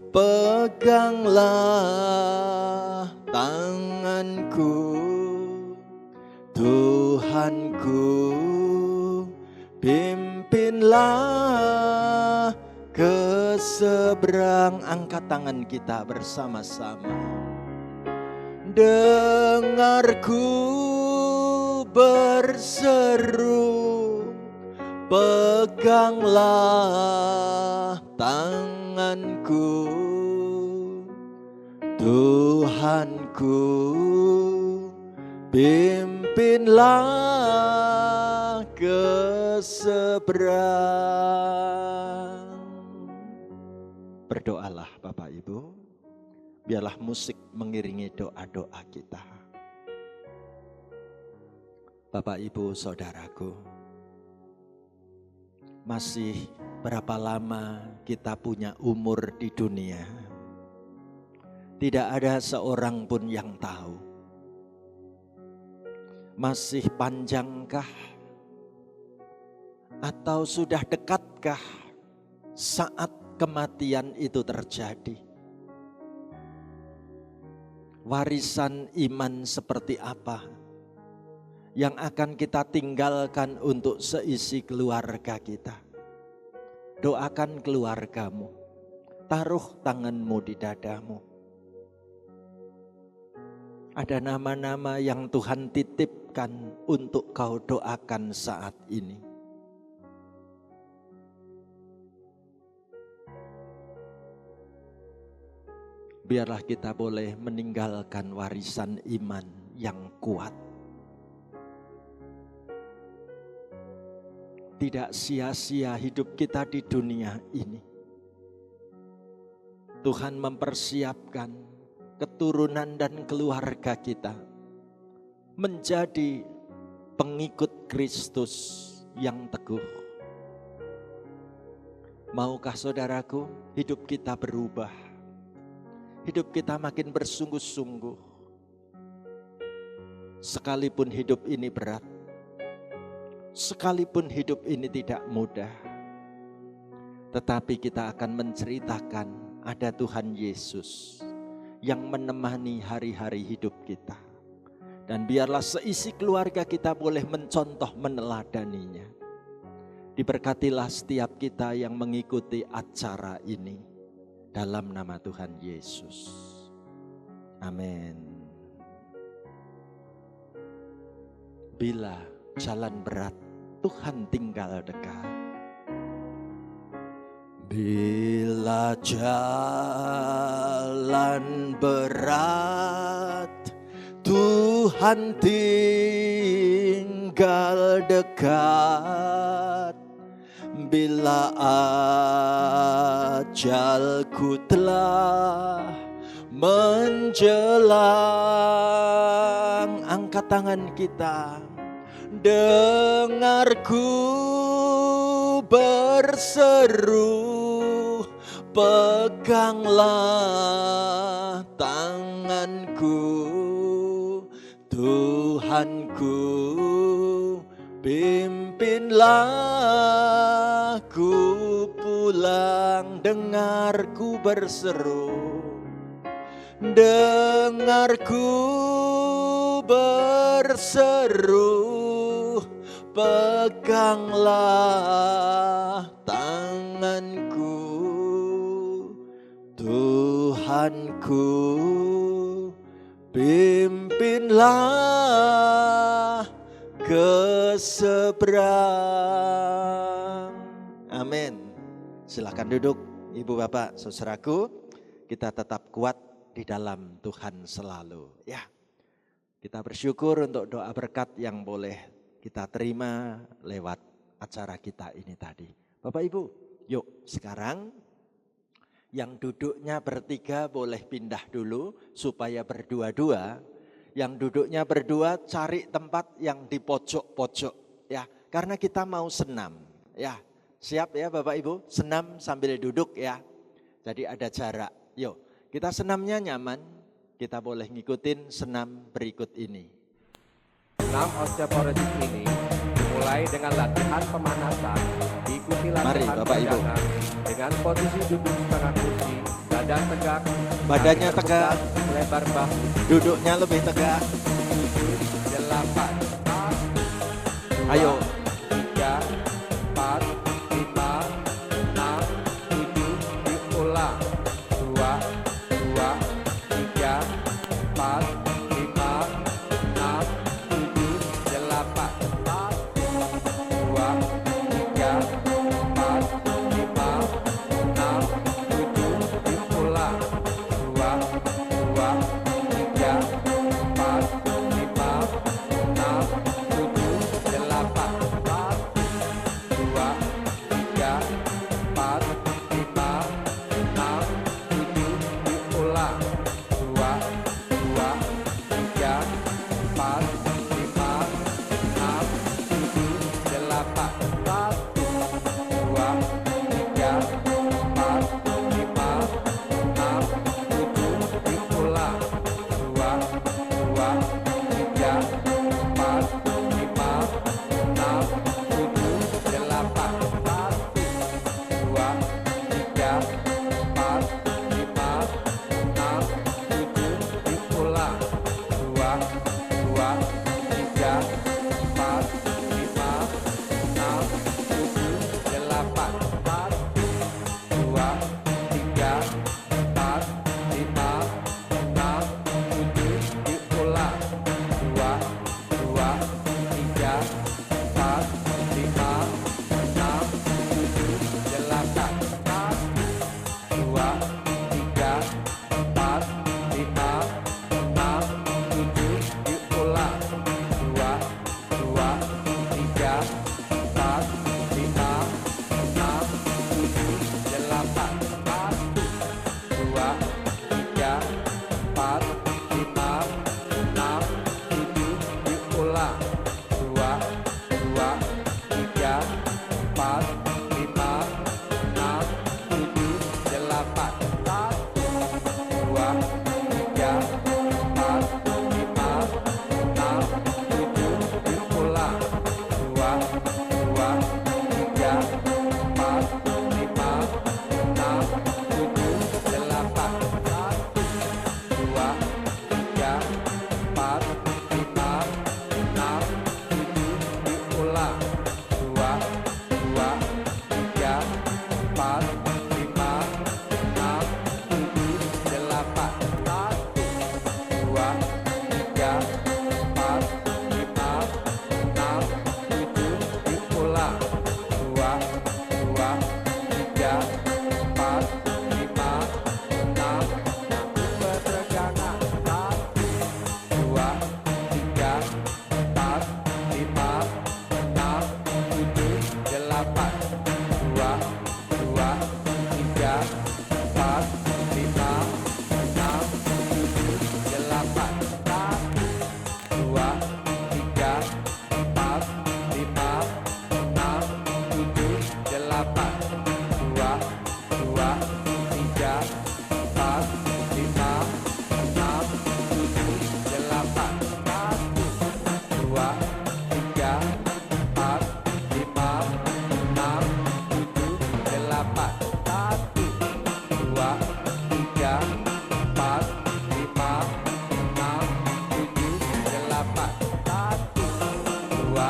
peganglah tanganku, Tuhanku pimpinlah ke seberang. Angkat tangan kita bersama-sama. Dengarku berseru, peganglah tanganku, Tuhanku pimpinlah ke seberang. Berdoalah Bapak Ibu, biarlah musik mengiringi doa-doa kita. Bapak Ibu saudaraku, masih berapa lama kita punya umur di dunia? Tidak ada seorang pun yang tahu. Masih panjangkah atau sudah dekatkah saat kematian itu terjadi? Warisan iman seperti apa yang akan kita tinggalkan untuk seisi keluarga kita? Doakan keluargamu, taruh tanganmu di dadamu. Ada nama-nama yang Tuhan titipkan untuk kau doakan saat ini. Biarlah kita boleh meninggalkan warisan iman yang kuat. Tidak sia-sia hidup kita di dunia ini. Tuhan mempersiapkan keturunan dan keluarga kita menjadi pengikut Kristus yang teguh. Maukah saudaraku hidup kita berubah? Hidup kita makin bersungguh-sungguh. Sekalipun hidup ini berat, sekalipun hidup ini tidak mudah, tetapi kita akan menceritakan ada Tuhan Yesus yang menemani hari-hari hidup kita. Dan biarlah seisi keluarga kita boleh mencontoh meneladaninya. Diberkatilah setiap kita yang mengikuti acara ini dalam nama Tuhan Yesus. Amin. Bila jalan berat, Tuhan tinggal dekat. Bila jalan berat, Tuhan tinggal dekat. Bila ajalku telah menjelang, angkat tangan kita. Dengarku berseru, peganglah tanganku, Tuhanku, pimpinlah ku pulang. Dengarku berseru, dengarku berseru, peganglah tanganku, Tuhanku, pimpinlah ke seberang. Amin. Silakan duduk, Ibu Bapak, saudaraku. Kita tetap kuat di dalam Tuhan selalu. Ya, kita bersyukur untuk doa berkat yang boleh kita terima lewat acara kita ini tadi. Bapak Ibu, yuk sekarang yang duduknya bertiga boleh pindah dulu supaya berdua-dua. Yang duduknya berdua cari tempat yang di pojok-pojok ya, karena kita mau senam ya. Siap ya Bapak Ibu, senam sambil duduk ya. Jadi ada jarak. Yuk, kita senamnya nyaman. Kita boleh ngikutin senam berikut ini. Senam osteoporosis ini dimulai dengan latihan pemanasan, diikuti latihan peregangan dengan posisi duduk setengah kursi, badan tegak, badannya tegak, lebar bahu, duduknya lebih tegak. 7, 8, ayo 3, 4, 5, 6, 7, diulang 2, 3, 4, 5, 6, 7, 8, 2, 3, 4, 5, 6, 7, diulang 2, 3, 4, 5, 6, 7, 8, 2, 3, 4, 5, 6, 7, diulang 2, 3, 4, 5, 6, 7, 8, 1, 2, 3, 4, 5, 6, 7, diulang 2, 3, 4, 5, 6, 7, 8, 1, 2, 3, 4, 5, 6, 7, diulang 2, 3, 4, 5, 6, 7, 8, 1, 2, 3, 4, 5, 6, 7, diulang 2, 3, 4, 5, 6, 7, 8, 2, 3, 4, 5, 6, 7, diulang 2, 3, 4, 5, 6, 7, 8, 2, 3, 4, 5, 6, 7, diulang 2,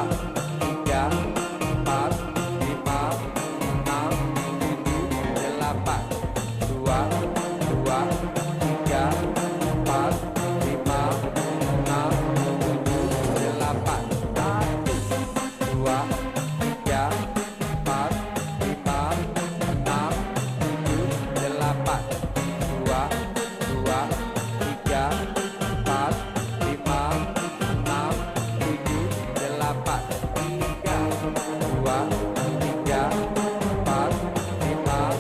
3, 4, 5, 6, 7, 8. 2, 2, 3, 4, 5, 6, 7, 8. 1, 2, 3, 4, 5, 6, 7, 8. 2, 2, 3, 4, 5, 6, 7, 8. 3, 2, 3, 4, 5, 6, 7, 8. 4, 2, 3, 4, 5, 6,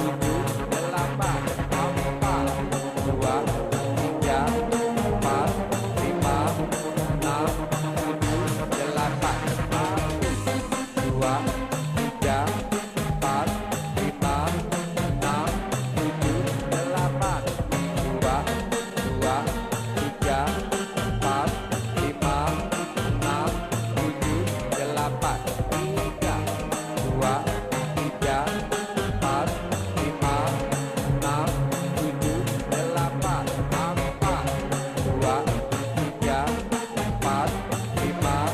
7, 8. 2, 3, 4, 5, 6, 7, 8. 2, 2, 3, 4, 5, 6, 7, 8. 3, 2, 3, 4, 5, 6, 7, 8. 4, 2, 3, 4, 5,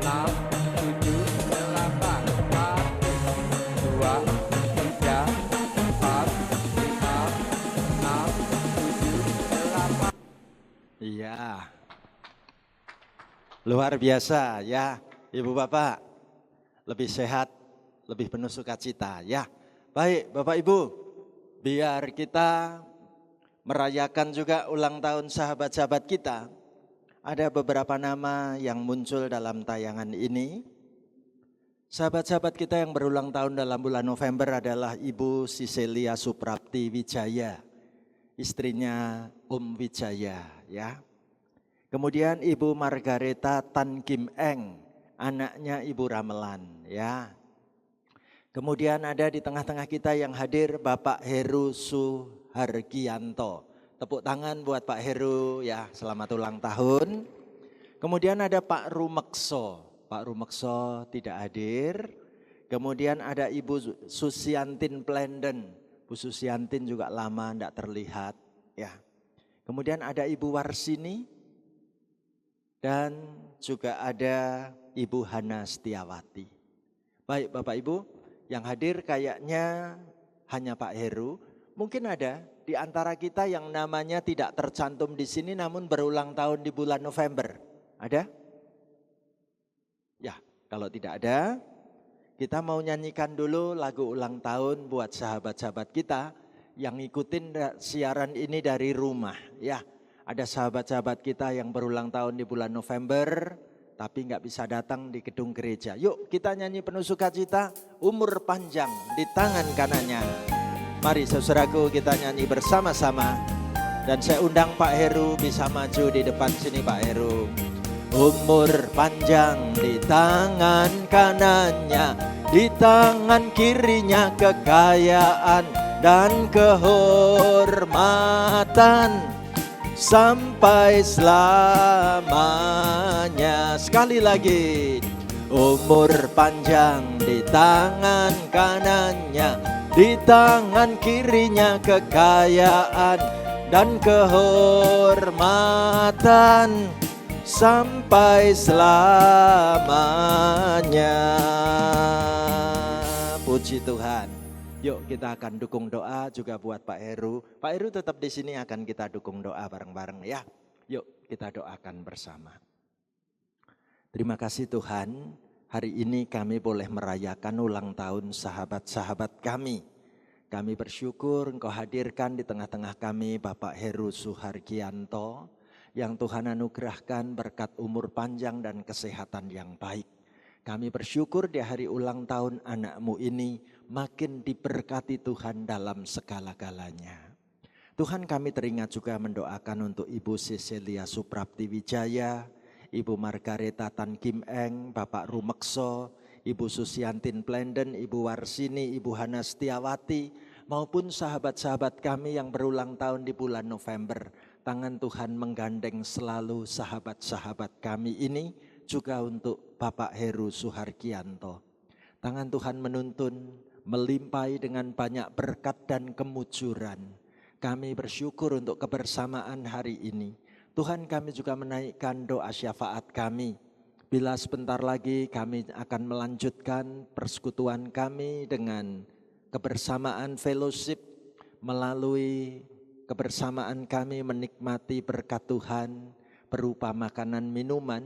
6, 7, 8. 2, 3, 4, 5, 6, 7, 8. Iya. Luar biasa ya, Ibu Bapak. Lebih sehat, lebih penuh sukacita ya. Baik Bapak Ibu, biar kita merayakan juga ulang tahun sahabat-sahabat kita. Ada beberapa nama yang muncul dalam tayangan ini. Sahabat-sahabat kita yang berulang tahun dalam bulan November adalah Ibu Siselia Suprapti Wijaya, istrinya Om Wijaya ya. Kemudian Ibu Margareta Tan Kim Eng, anaknya Ibu Ramelan ya. Kemudian ada di tengah-tengah kita yang hadir Bapak Heru Suhargianto. Tepuk tangan buat Pak Heru ya, selamat ulang tahun. Kemudian ada Pak Rumekso. Pak Rumekso tidak hadir. Kemudian ada Ibu Susiantin Plenden. Bu Susiantin juga lama tidak terlihat ya. Kemudian ada Ibu Warsini. Dan juga ada Ibu Hana Setiawati. Baik Bapak Ibu, yang hadir kayaknya hanya Pak Heru. Mungkin ada di antara kita yang namanya tidak tercantum di sini namun berulang tahun di bulan November. Ada? Ya, kalau tidak ada, kita mau nyanyikan dulu lagu ulang tahun buat sahabat-sahabat kita yang ngikutin siaran ini dari rumah. Ya, ada sahabat-sahabat kita yang berulang tahun di bulan November tapi nggak bisa datang di gedung gereja. Yuk kita nyanyi penuh sukacita, umur panjang di tangan kanannya. Mari saudaraku kita nyanyi bersama-sama. Dan saya undang Pak Heru bisa maju di depan sini Pak Heru. Umur panjang di tangan kanannya, di tangan kirinya kekayaan dan kehormatan sampai selamanya. Sekali lagi, umur panjang di tangan kanannya, di tangan kirinya kekayaan dan kehormatan sampai selamanya. Puji Tuhan. Yuk kita akan dukung doa juga buat Pak Heru. Pak Heru tetap di sini akan kita dukung doa bareng-bareng ya. Yuk kita doakan bersama. Terima kasih Tuhan, hari ini kami boleh merayakan ulang tahun sahabat-sahabat kami. Kami bersyukur Engkau hadirkan di tengah-tengah kami Bapak Heru Suhargianto yang Tuhan anugerahkan berkat umur panjang dan kesehatan yang baik. Kami bersyukur di hari ulang tahun anakmu ini makin diberkati Tuhan dalam segala-galanya. Tuhan kami teringat juga mendoakan untuk Ibu Siselia Suprapti Wijaya, Ibu Margareta Tan Kim Eng, Bapak Rumekso, Ibu Susiantin Plenden, Ibu Warsini, Ibu Hana Setiawati, maupun sahabat-sahabat kami yang berulang tahun di bulan November. Tangan Tuhan menggandeng selalu sahabat-sahabat kami ini, juga untuk Bapak Heru Suhargianto. Tangan Tuhan menuntun, melimpai dengan banyak berkat dan kemujuran. Kami bersyukur untuk kebersamaan hari ini. Tuhan kami juga menaikkan doa syafaat kami Bila sebentar lagi kami akan melanjutkan persekutuan kami dengan kebersamaan fellowship melalui kebersamaan kami menikmati berkat Tuhan berupa makanan minuman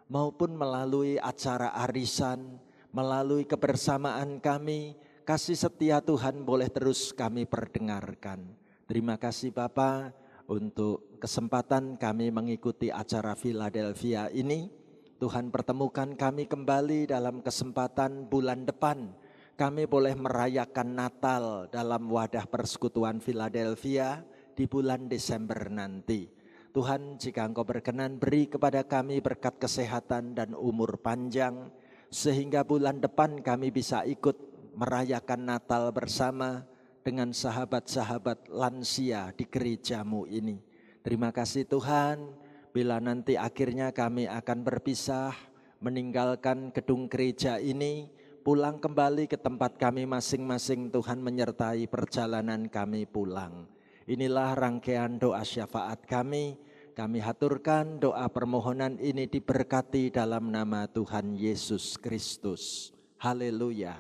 maupun melalui acara arisan, melalui kebersamaan kami, kasih setia Tuhan boleh terus kami perdengarkan. Terima kasih Bapa untuk kesempatan kami mengikuti acara Philadelphia ini. Tuhan pertemukan kami kembali dalam kesempatan bulan depan. Kami boleh merayakan Natal dalam wadah persekutuan Philadelphia di bulan Desember nanti. Tuhan, jika Engkau berkenan, beri kepada kami berkat kesehatan dan umur panjang, sehingga bulan depan kami bisa ikut merayakan Natal bersama dengan sahabat-sahabat lansia di gerejamu ini. Terima kasih Tuhan. Bila nanti akhirnya kami akan berpisah, meninggalkan gedung gereja ini, pulang kembali ke tempat kami masing-masing, Tuhan menyertai perjalanan kami pulang. Inilah rangkaian doa syafaat kami. Kami haturkan doa permohonan ini diberkati dalam nama Tuhan Yesus Kristus. Haleluya.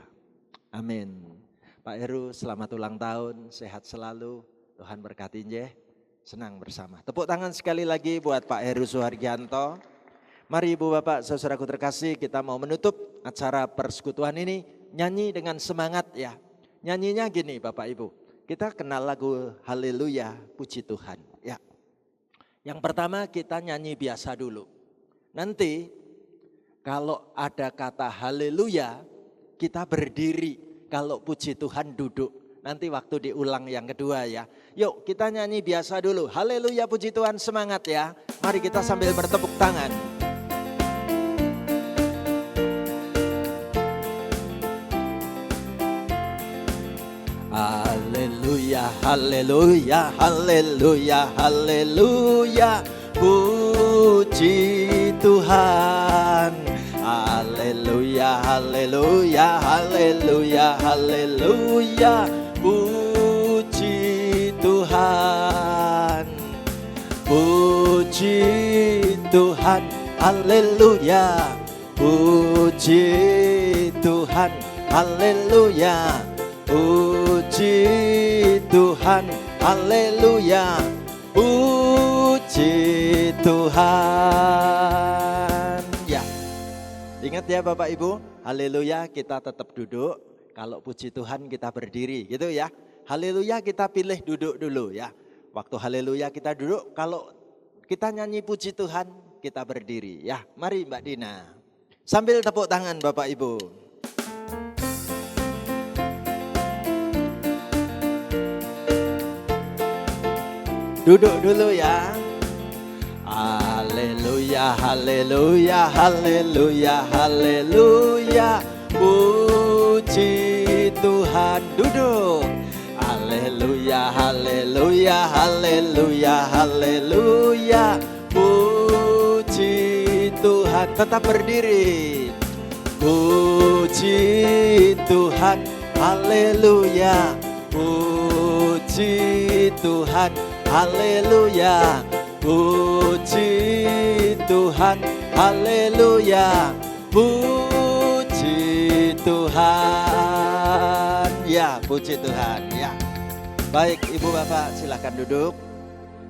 Amin. Pak Heru, selamat ulang tahun, sehat selalu. Tuhan berkati nggih. Senang bersama. Tepuk tangan sekali lagi buat Pak Heru Suhargianto. Mari Ibu Bapak saudaraku terkasih, kita mau menutup acara persekutuan ini nyanyi dengan semangat ya. Nyanyinya gini Bapak Ibu, kita kenal lagu Haleluya, puji Tuhan ya. Yang pertama kita nyanyi biasa dulu. Nanti kalau ada kata Haleluya kita berdiri, kalau puji Tuhan duduk. Nanti waktu diulang yang kedua ya. Yuk kita nyanyi biasa dulu. Haleluya puji Tuhan, semangat ya. Mari kita sambil bertepuk tangan. Haleluya, haleluya, haleluya, haleluya. Puji Tuhan. Haleluya, haleluya, haleluya, haleluya. Puji Tuhan, puji Tuhan, haleluya. Puji Tuhan, haleluya. Puji Tuhan, haleluya. Puji Tuhan. Ya, ingat ya Bapak Ibu, haleluya kita tetap duduk. Kalau puji Tuhan kita berdiri gitu ya. Haleluya kita pilih duduk dulu ya. Waktu haleluya kita duduk, kalau kita nyanyi puji Tuhan kita berdiri ya. Mari Mbak Dina. Sambil tepuk tangan Bapak Ibu. Duduk dulu ya. Haleluya, haleluya, haleluya, haleluya. Puji Tuhan, duduk. Haleluya, haleluya, haleluya, haleluya. Puji Tuhan, tetap berdiri. Puji Tuhan, haleluya. Puji Tuhan, haleluya. Puji Tuhan, haleluya. Puji Tuhan. Ya, puji Tuhan ya. Baik Ibu Bapak silakan duduk.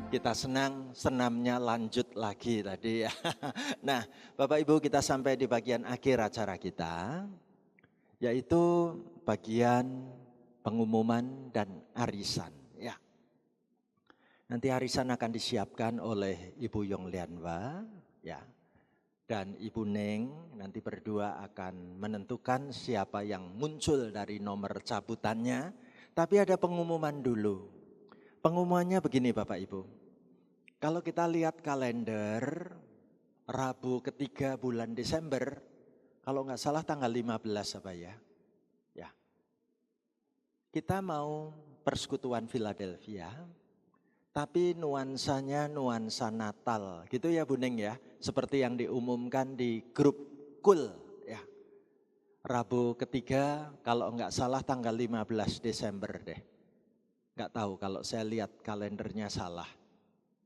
Kita senang senamnya lanjut lagi tadi ya. Nah Bapak Ibu kita sampai di bagian akhir acara kita. Yaitu bagian pengumuman dan arisan ya. Nanti arisan akan disiapkan oleh Ibu Yong Lianwa ya. Dan Ibu Neng nanti berdua akan menentukan siapa yang muncul dari nomor cabutannya. Tapi ada pengumuman dulu. Pengumumannya begini Bapak Ibu. Kalau kita lihat kalender Rabu ketiga bulan Desember. Kalau nggak salah tanggal 15 apa ya. Ya. Kita mau persekutuan Philadelphia. Tapi nuansanya nuansa Natal gitu ya Bu Neng ya. Seperti yang diumumkan di grup KUL ya. Rabu ketiga kalau enggak salah tanggal 15 Desember deh. Enggak tahu kalau saya lihat kalendernya salah.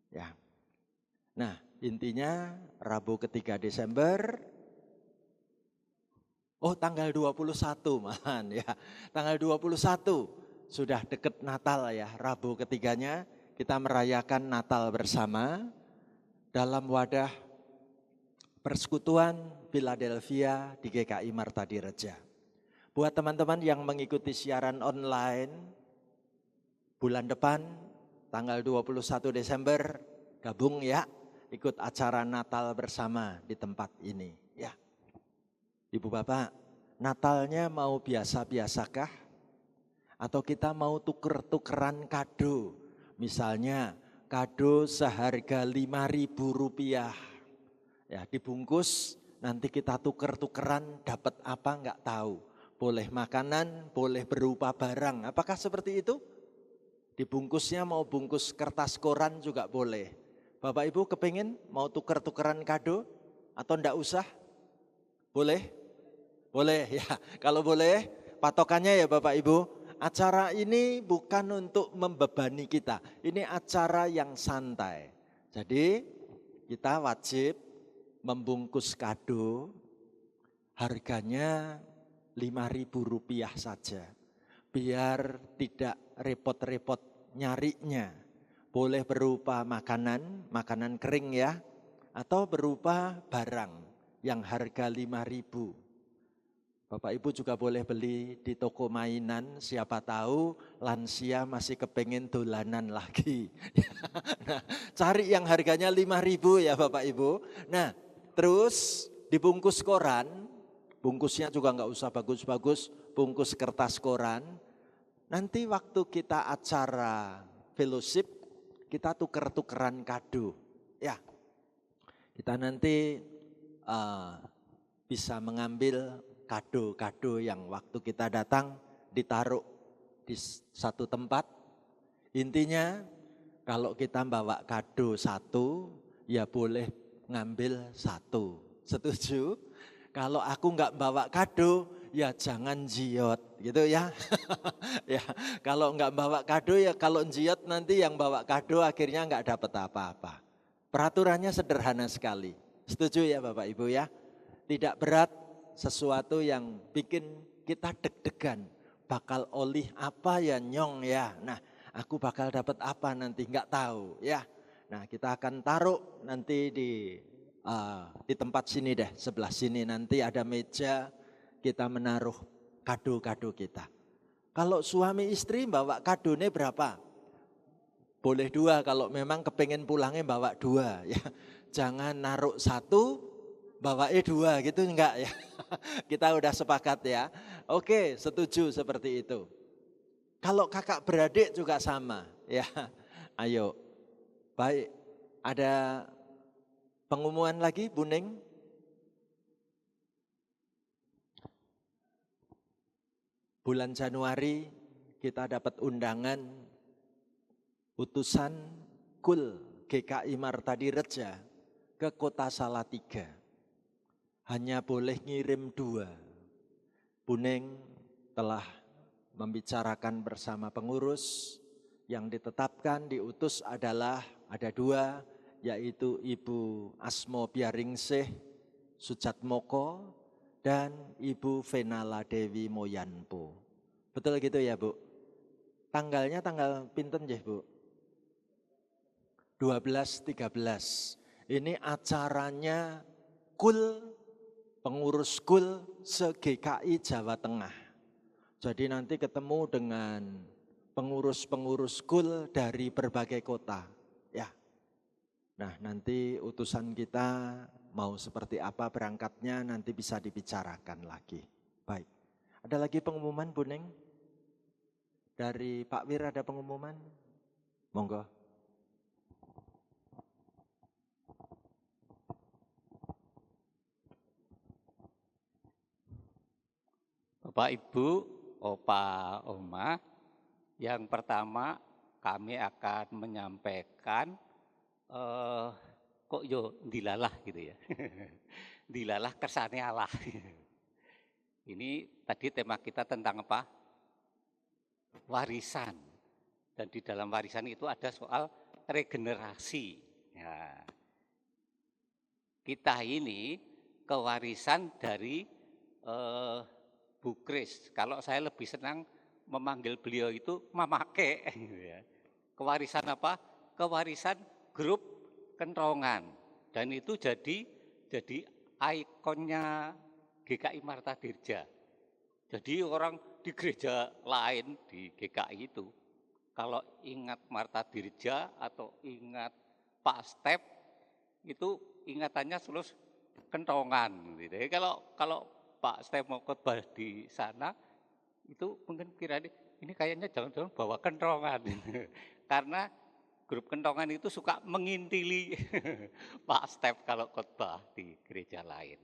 Ya. Nah intinya Rabu ketiga Desember, tanggal 21 malahan ya. Tanggal 21 sudah deket Natal ya, Rabu ketiganya kita merayakan Natal bersama dalam wadah Persekutuan Philadelphia di GKI Marta Direja. Buat teman-teman yang mengikuti siaran online, bulan depan tanggal 21 Desember gabung ya, ikut acara Natal bersama di tempat ini ya. Ibu Bapak, Natalnya mau biasa-biasakah? Atau kita mau tuker-tukeran kado? Misalnya kado seharga Rp5.000. Ya, dibungkus, nanti kita tuker-tukeran dapat apa enggak tahu. Boleh makanan, boleh berupa barang. Apakah seperti itu? Dibungkusnya mau bungkus kertas koran juga boleh. Bapak Ibu kepingin mau tuker-tukeran kado atau enggak usah? Boleh? Boleh ya. Kalau boleh, patokannya ya Bapak Ibu, acara ini bukan untuk membebani kita. Ini acara yang santai. Jadi kita wajib membungkus kado, harganya Rp5.000 saja. Biar tidak repot-repot nyarinya. Boleh berupa makanan, makanan kering ya, atau berupa barang yang harga Rp5.000. Bapak Ibu juga boleh beli di toko mainan, siapa tahu lansia masih kepengen dolanan lagi. Nah, cari yang harganya Rp5.000 ya Bapak Ibu. Nah, terus dibungkus koran, bungkusnya juga enggak usah bagus-bagus, bungkus kertas koran. Nanti waktu kita acara fellowship, kita tuker-tukeran kado. Ya, kita nanti bisa mengambil kado-kado yang waktu kita datang ditaruh di satu tempat. Intinya kalau kita bawa kado satu, ya boleh ngambil satu. Setuju? Kalau aku enggak bawa kado, ya jangan jiot gitu ya. Ya, kalau enggak bawa kado ya kalau jiot nanti yang bawa kado akhirnya enggak dapat apa-apa. Peraturannya sederhana sekali. Setuju ya Bapak Ibu ya? Tidak berat, sesuatu yang bikin kita deg-degan. Bakal oleh apa ya nyong ya. Nah, aku bakal dapat apa nanti enggak tahu ya. Nah, kita akan taruh nanti di tempat sini deh, sebelah sini nanti ada meja kita menaruh kado-kado kita. Kalau suami istri bawa kadonya berapa? Boleh 2 kalau memang kepengen pulangnya bawa 2 ya. Jangan naruh 1, bawain 2 gitu enggak ya. Kita udah sepakat ya. Oke, setuju seperti itu. Kalau kakak beradik juga sama ya. Ayo. Baik, ada pengumuman lagi Bu Ning? Bulan Januari kita dapat undangan utusan KUL GKI Marta Direja ke Kota Salatiga. Hanya boleh ngirim 2. Bu Ning telah membicarakan bersama pengurus, yang ditetapkan diutus adalah ada 2, yaitu Ibu Asmo Biaringsih Sujatmoko dan Ibu Venala Dewi Moyanpo. Betul gitu ya Bu? Tanggalnya tanggal pinten nggih Bu? 12, 13. Ini acaranya KUL, pengurus KUL se-GKI Jawa Tengah. Jadi nanti ketemu dengan pengurus-pengurus KUL dari berbagai kota. Ya. Nah, nanti utusan kita mau seperti apa berangkatnya nanti bisa dibicarakan lagi. Baik. Ada lagi pengumuman Bu Ning? Dari Pak Wir ada pengumuman? Monggo. Bapak Ibu, Opa, Oma, yang pertama kami akan menyampaikan kok yo dilalah gitu ya. Dilalah kersane Allah. Ini tadi tema kita tentang apa? Warisan. Dan di dalam warisan itu ada soal regenerasi. Ya. kita ini kewarisan dari Bu Kris. Kalau saya lebih senang memanggil beliau itu Mamake. Kewarisan apa? Kewarisan grup Kentongan. Dan itu jadi ikonnya GKI Marta Dirja. Jadi orang di gereja lain di GKI itu, kalau ingat Marta Dirja atau ingat Pak Step, itu ingatannya terus Kentongan. Gitu. Jadi kalau Pak Step mau khotbah di sana, itu mungkin kira ini kayaknya jangan-jangan bawa Kentongan. Karena grup Kentongan itu suka mengintili Pak Step kalau khotbah di gereja lain.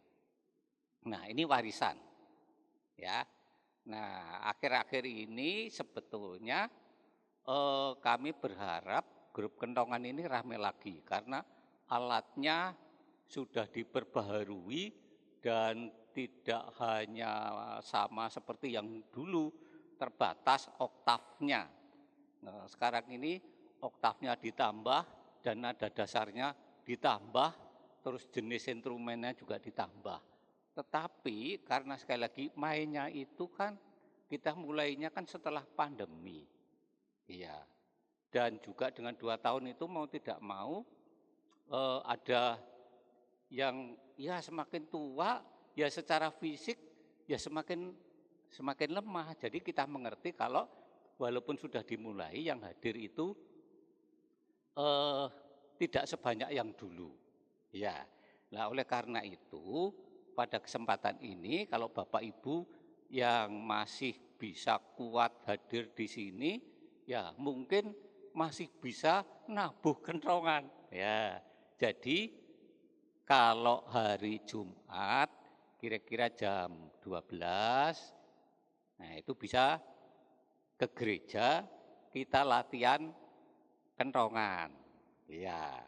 Nah, ini warisan. Ya. Nah, akhir-akhir ini sebetulnya kami berharap grup Kentongan ini rame lagi karena alatnya sudah diperbaharui dan tidak hanya sama seperti yang dulu terbatas oktavnya. Nah, sekarang ini oktavnya ditambah dan nada dasarnya ditambah, terus jenis instrumennya juga ditambah. Tetapi karena sekali lagi mainnya itu kan kita mulainya kan setelah pandemi. Iya. Dan juga dengan 2 tahun itu mau tidak mau ada yang ya semakin tua ya secara fisik ya semakin lemah. Jadi kita mengerti kalau walaupun sudah dimulai yang hadir itu tidak sebanyak yang dulu. Ya. Nah, oleh karena itu pada kesempatan ini kalau Bapak Ibu yang masih bisa kuat hadir di sini, ya mungkin masih bisa nabuh kentongan. Ya, jadi kalau hari Jumat kira-kira jam 12, nah itu bisa ke gereja kita latihan kentongan. Ya,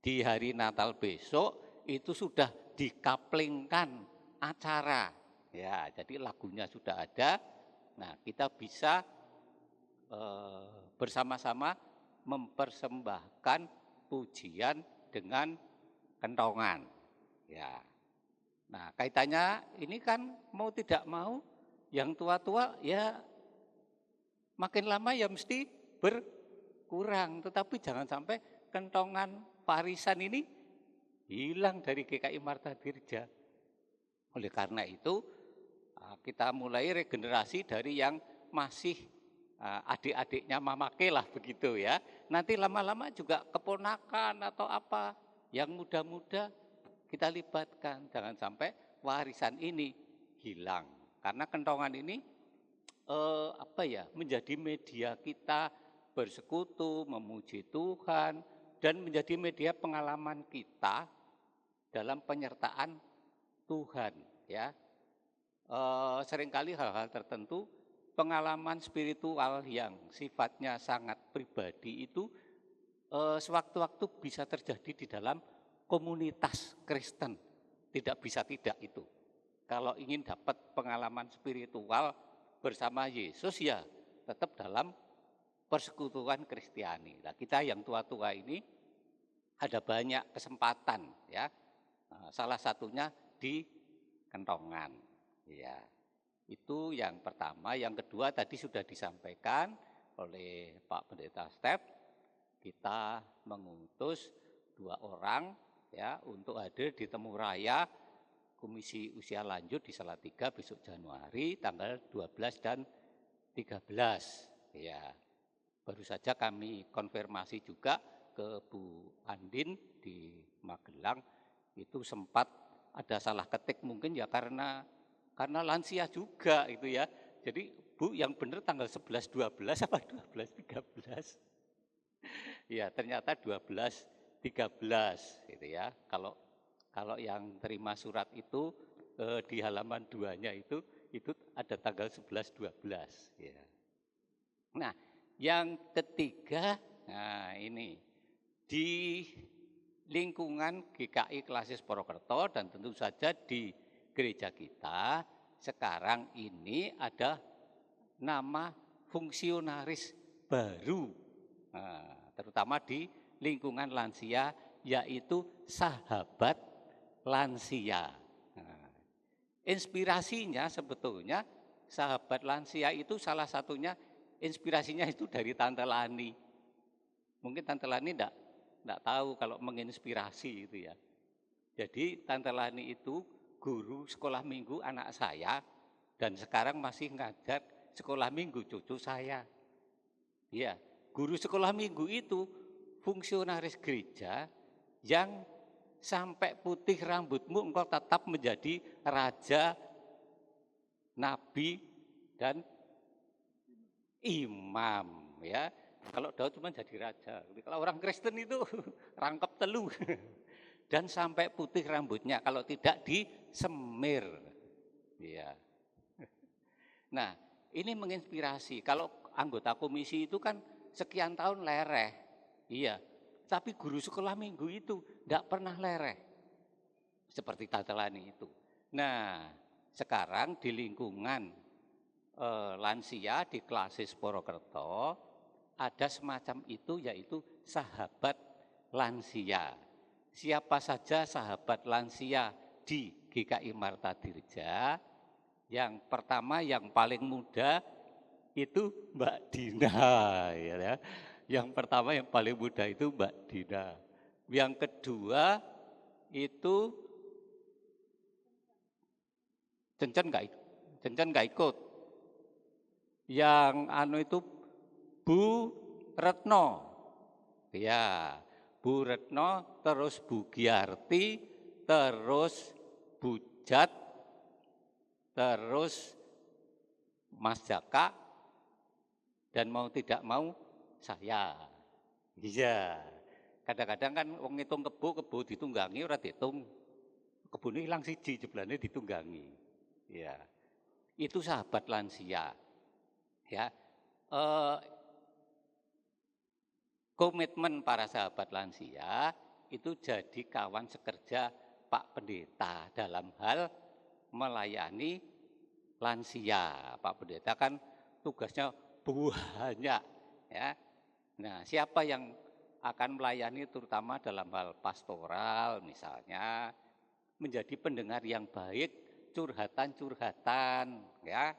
di hari Natal besok itu sudah dikaplingkan acara, ya jadi lagunya sudah ada. Nah kita bisa bersama-sama mempersembahkan pujian dengan kentongan, ya. Nah kaitannya ini kan mau tidak mau yang tua-tua ya makin lama ya mesti berkurang, tetapi jangan sampai kentongan warisan ini hilang dari GKI Marta Dirja. Oleh karena itu kita mulai regenerasi dari yang masih adik-adiknya Mamake lah begitu ya. Nanti lama-lama juga keponakan atau apa yang muda-muda kita libatkan. Jangan sampai warisan ini hilang. Karena kentongan ini menjadi media kita bersekutu, memuji Tuhan, dan menjadi media pengalaman kita dalam penyertaan Tuhan, ya. Seringkali hal-hal tertentu, pengalaman spiritual yang sifatnya sangat pribadi itu sewaktu-waktu bisa terjadi di dalam komunitas Kristen. Tidak bisa tidak itu. Kalau ingin dapat pengalaman spiritual bersama Yesus ya tetap dalam persekutuan Kristiani. Nah, kita yang tua-tua ini ada banyak kesempatan ya. Salah satunya di kentongan. Ya. Itu yang pertama. Yang kedua tadi sudah disampaikan oleh Pak Pendeta Step. Kita mengutus 2 orang ya untuk hadir di Temu Raya Komisi Usia Lanjut di Salatiga besok Januari tanggal 12 dan 13. Ya. Baru saja kami konfirmasi juga ke Bu Andin di Magelang, itu sempat ada salah ketik mungkin ya karena lansia juga itu ya. Jadi Bu yang benar tanggal 11 12 apa 12 13? Ya, ternyata 12 13 gitu ya. Kalau yang terima surat itu di halaman 2-nya itu ada tanggal 11 12 ya. Nah, yang ketiga, nah ini di lingkungan GKI Klasis Purwokerto dan tentu saja di gereja kita sekarang ini ada nama fungsionaris baru, nah, terutama di lingkungan lansia yaitu sahabat lansia. Nah, inspirasinya sebetulnya sahabat lansia itu salah satunya inspirasinya itu dari Tante Lani. Mungkin Tante Lani enggak tahu kalau menginspirasi itu ya. Jadi Tante Lani itu guru sekolah minggu anak saya dan sekarang masih ngajar sekolah minggu cucu saya. Ya, guru sekolah minggu itu fungsionaris gereja yang sampai putih rambutmu engkau tetap menjadi raja, nabi, dan imam ya. Kalau Daud cuma jadi raja. Kalau orang Kristen itu rangkap telu. Dan sampai putih rambutnya kalau tidak disemir. Ya. Nah, ini menginspirasi. Kalau anggota komisi itu kan sekian tahun lereh. Iya. Tapi guru sekolah minggu itu tidak pernah lereh. Seperti Tante Lani itu. Nah, sekarang di lingkungan lansia di Klasis Purwokerto ada semacam itu, yaitu sahabat lansia. Siapa saja sahabat lansia di GKI Marta Dirja? Yang pertama, yang paling muda itu Mbak Dina, ya. Yang pertama yang paling muda itu Mbak Dina. Yang kedua itu Cencen nggak ikut. Yang itu Bu Retno, ya, Bu Retno, terus Bu Giarti, terus Bu Jat, terus Mas Jaka, dan mau tidak mau saya. Iya, kadang-kadang kan wong ngitung kebo ditunggangi ora ditung, kebune ilang siji jeblane ditunggangi. Ya, itu sahabat lansia. Ya. Komitmen para sahabat lansia itu jadi kawan sekerja Pak Pendeta dalam hal melayani lansia. Pak Pendeta kan tugasnya banyak ya. Nah, siapa yang akan melayani terutama dalam hal pastoral misalnya, menjadi pendengar yang baik, curhatan-curhatan ya.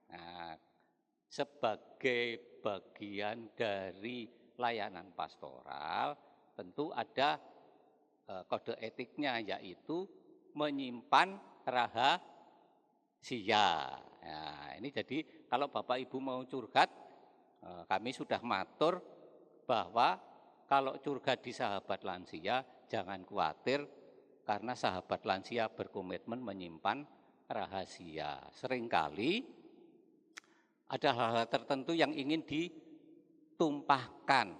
Nah, sebagai bagian dari layanan pastoral tentu ada kode etiknya, yaitu menyimpan rahasia. Nah, ini jadi kalau Bapak Ibu mau curhat, kami sudah matur bahwa kalau curhat di sahabat lansia jangan khawatir, karena sahabat lansia berkomitmen menyimpan rahasia. Seringkali ada hal-hal tertentu yang ingin ditumpahkan,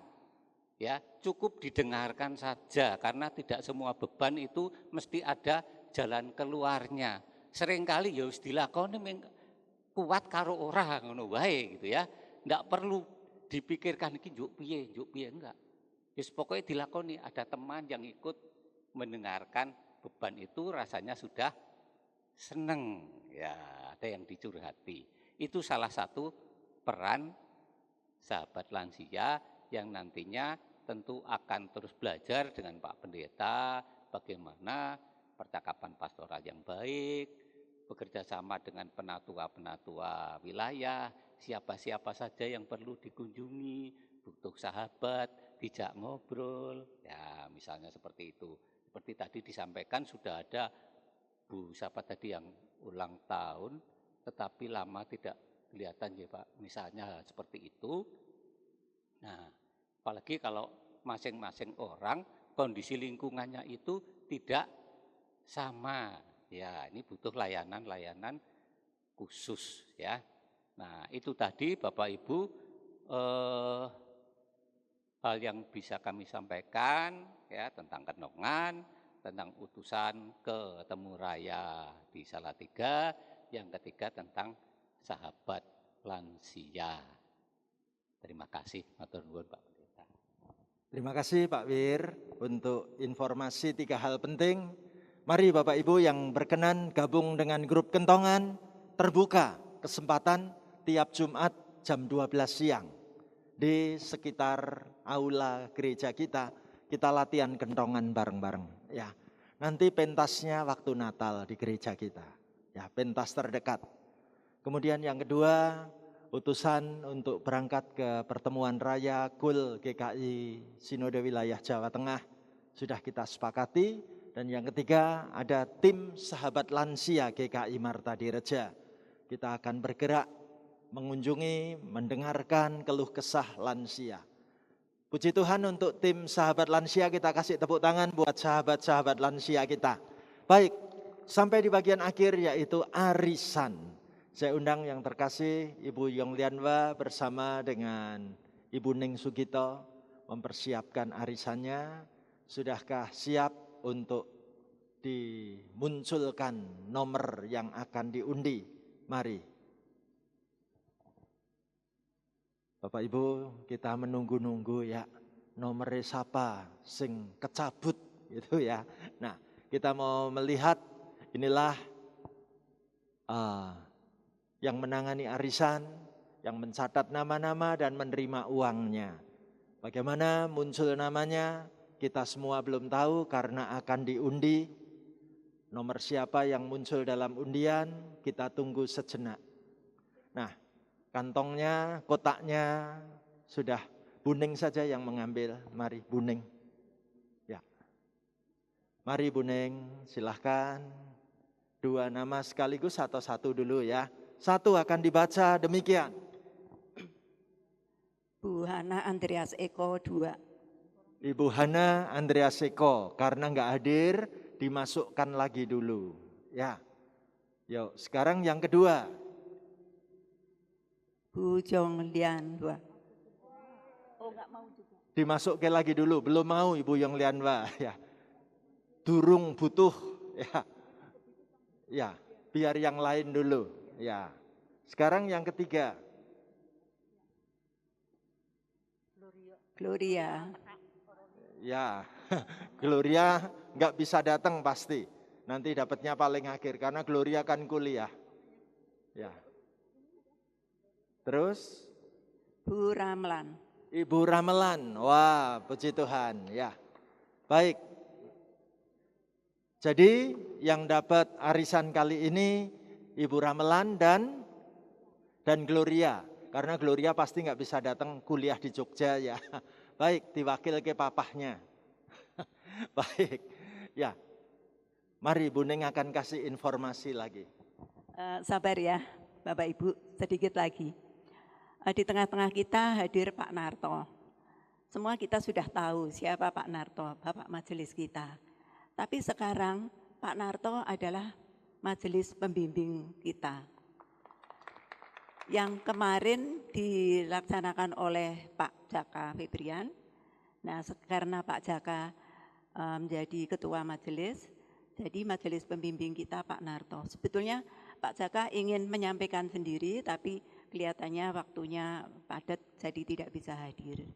ya, cukup didengarkan saja, karena tidak semua beban itu mesti ada jalan keluarnya. Seringkali ya wis dilakoni kuat karo ora ngono wae gitu ya. Ndak perlu dipikirkan iki njuk piye enggak. Wis pokoke dilakoni, ada teman yang ikut mendengarkan beban itu rasanya sudah seneng ya, ada yang dicurhati. Itu salah satu peran sahabat lansia yang nantinya tentu akan terus belajar dengan Pak Pendeta bagaimana percakapan pastoral yang baik, bekerja sama dengan penatua-penatua wilayah, siapa-siapa saja yang perlu dikunjungi, butuh sahabat, dijak ngobrol, ya misalnya seperti itu. Seperti tadi disampaikan sudah ada Bu siapa tadi yang ulang tahun, tetapi lama tidak kelihatan ya Pak, misalnya seperti itu. Nah, apalagi kalau masing-masing orang kondisi lingkungannya itu tidak sama, ya ini butuh layanan-layanan khusus ya. Nah itu tadi Bapak Ibu hal yang bisa kami sampaikan ya tentang kenongan, tentang utusan ke Temu Raya di Salatiga, yang ketiga tentang sahabat lansia. Terima kasih, matur nuwun Pak Pendeta. Terima kasih Pak Wir untuk informasi 3 hal penting. Mari Bapak Ibu yang berkenan gabung dengan grup Kentongan, terbuka kesempatan tiap Jumat jam 12 siang di sekitar aula gereja kita. kita latihan kentongan bareng-bareng. Ya, nanti pentasnya waktu Natal di gereja kita. Ya, pentas terdekat. Kemudian yang kedua, utusan untuk berangkat ke pertemuan raya KUL GKI Sinode Wilayah Jawa Tengah sudah kita sepakati. Dan yang ketiga, ada tim sahabat lansia GKI Marta Direja. Kita akan bergerak mengunjungi, mendengarkan keluh kesah lansia. Puji Tuhan untuk tim sahabat lansia, kita kasih tepuk tangan buat sahabat-sahabat lansia kita. Baik, sampai di bagian akhir yaitu arisan. Saya undang yang terkasih Ibu Yong Lianwa bersama dengan Ibu Ning Sugito mempersiapkan arisannya. Sudahkah siap untuk dimunculkan nomor yang akan diundi? Mari. Bapak Ibu, kita menunggu-nunggu ya, nomornya siapa sing kecabut gitu ya. Nah, kita mau melihat inilah yang menangani arisan, yang mencatat nama-nama dan menerima uangnya. Bagaimana muncul namanya, kita semua belum tahu karena akan diundi. Nomor siapa yang muncul dalam undian, kita tunggu sejenak. Nah, kantongnya, kotaknya sudah Buning saja yang mengambil. Mari Buning. Ya. Mari Buning, silahkan. 2 nama sekaligus atau 1 dulu ya. 1 akan dibaca demikian. Bu Hana Andreas Eko 2. Ibu Hana Andreas Eko, karena nggak hadir dimasukkan lagi dulu. Ya. Yuk, sekarang yang kedua. Bu Jong Lian 2. Oh, enggak mau juga. Dimasukin lagi dulu, belum mau Ibu Yong Lianwa ya. Durung butuh ya. Ya, biar yang lain dulu ya. Sekarang yang ketiga. Gloria. Ya, Gloria nggak bisa datang pasti. Nanti dapatnya paling akhir karena Gloria kan kuliah. Ya. Terus Bu Ramlan. Ibu Ramelan. Wah, puji Tuhan ya. Baik. Jadi yang dapat arisan kali ini Ibu Ramelan dan Gloria. Karena Gloria pasti nggak bisa datang kuliah di Jogja ya. Baik, diwakil ke papahnya. Baik, ya. Mari Bu Ning akan kasih informasi lagi. Sabar ya Bapak Ibu, sedikit lagi. Di tengah-tengah kita hadir Pak Narto. Semua kita sudah tahu siapa Pak Narto, Bapak majelis kita. Tapi sekarang Pak Narto adalah majelis pembimbing kita. Yang kemarin dilaksanakan oleh Pak Jaka Febrian. Nah, karena Pak Jaka menjadi ketua majelis, jadi majelis pembimbing kita Pak Narto. Sebetulnya Pak Jaka ingin menyampaikan sendiri, tapi kelihatannya waktunya padat, jadi tidak bisa hadir.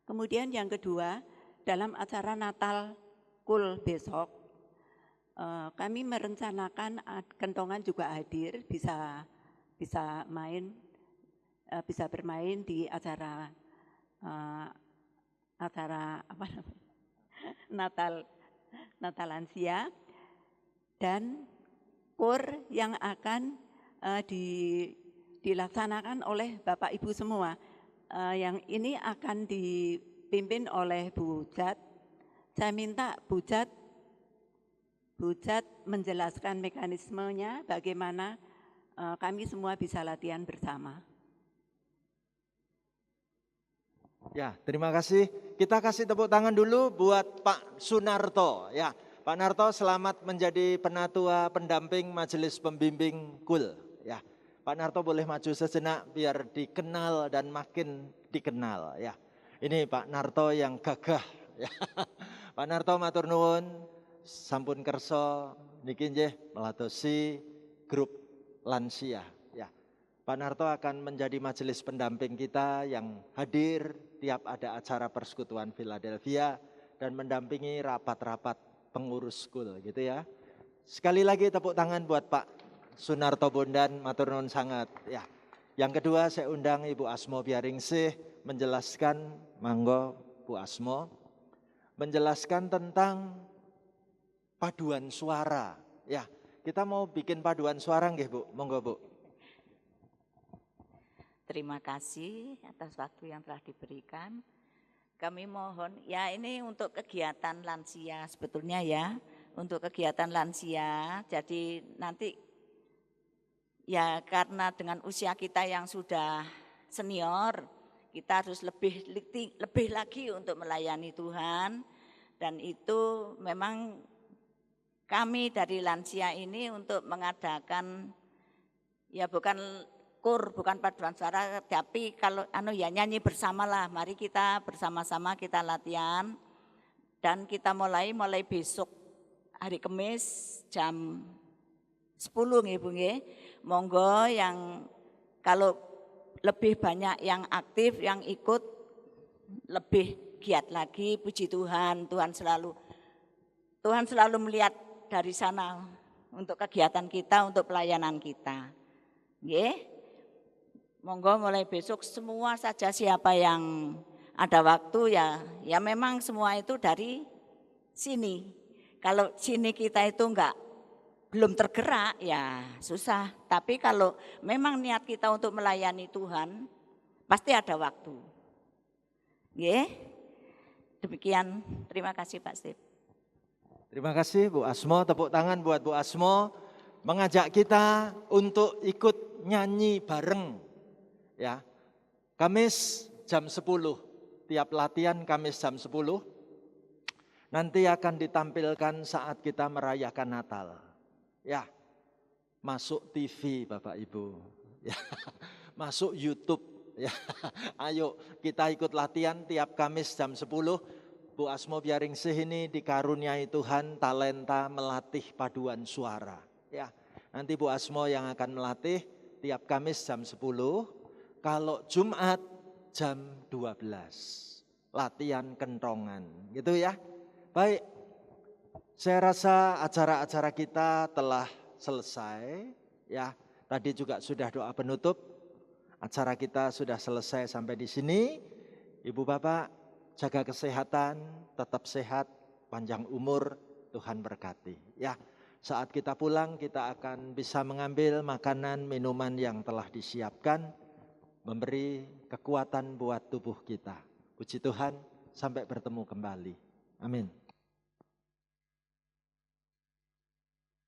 Kemudian yang kedua, dalam acara Natal KUL besok, kami merencanakan kentongan juga hadir, bisa bermain di acara Natal lansia, dan KUR yang akan dilaksanakan oleh Bapak Ibu semua. Yang ini akan dipimpin oleh Bu Jat. Saya minta Bu Jat menjelaskan mekanismenya bagaimana kami semua bisa latihan bersama. Ya, terima kasih. Kita kasih tepuk tangan dulu buat Pak Sunarto. Ya, Pak Narto selamat menjadi penatua pendamping majelis pembimbing KUL. Ya, Pak Narto boleh maju sejenak biar dikenal dan makin dikenal. Ya, ini Pak Narto yang gagah. Ya. Pak Narto matur nuwun, sampun kerso niki nggih melatosi grup lansia. Ya, Pak Narto akan menjadi majelis pendamping kita yang hadir tiap ada acara persekutuan Philadelphia dan mendampingi rapat-rapat pengurus KUL gitu ya. Sekali lagi tepuk tangan buat Pak Sunarto Bondan, matur nuwun sangat. Ya. Yang kedua saya undang Ibu Asmo Biaringse menjelaskan, manggo Bu Asmo. menjelaskan tentang paduan suara. Ya, kita mau bikin paduan suara nggih, Bu? Monggo, Bu. Terima kasih atas waktu yang telah diberikan. Kami mohon, ya ini untuk kegiatan lansia sebetulnya ya, untuk kegiatan lansia. Jadi nanti ya karena dengan usia kita yang sudah senior, kita harus lebih lagi untuk melayani Tuhan. Dan itu memang kami dari lansia ini untuk mengadakan ya bukan paduan suara, tapi kalau ya nyanyi bersama lah. Mari kita bersama-sama kita latihan dan kita mulai besok hari Kamis jam 10 nggih Bu nggih. Monggo yang kalau lebih banyak yang aktif yang ikut lebih giat lagi. Puji Tuhan, Tuhan selalu melihat dari sana untuk kegiatan kita, untuk pelayanan kita. Nggih. Monggo mulai besok semua saja siapa yang ada waktu ya memang semua itu dari sini. Kalau sini kita itu belum tergerak ya susah. Tapi kalau memang niat kita untuk melayani Tuhan pasti ada waktu. Nggih. Demikian, terima kasih Pak Steve. Terima kasih Bu Asmo, tepuk tangan buat Bu Asmo mengajak kita untuk ikut nyanyi bareng. Ya, Kamis jam 10, tiap latihan Kamis jam 10, nanti akan ditampilkan saat kita merayakan Natal. Ya, masuk TV Bapak Ibu, ya, masuk YouTube. Ya, ayo kita ikut latihan tiap Kamis jam 10. Bu Asmo Biaringsi ini dikaruniai Tuhan talenta melatih paduan suara. Ya, nanti Bu Asmo yang akan melatih tiap Kamis jam 10. Kalau Jumat jam 12, latihan kentongan, gitu ya. Baik, saya rasa acara-acara kita telah selesai, ya. Tadi juga sudah doa penutup, acara kita sudah selesai sampai di sini. Ibu Bapak, jaga kesehatan, tetap sehat, panjang umur, Tuhan berkati. Ya, saat kita pulang kita akan bisa mengambil makanan, minuman yang telah disiapkan, memberi kekuatan buat tubuh kita. Puji Tuhan, sampai bertemu kembali. Amin.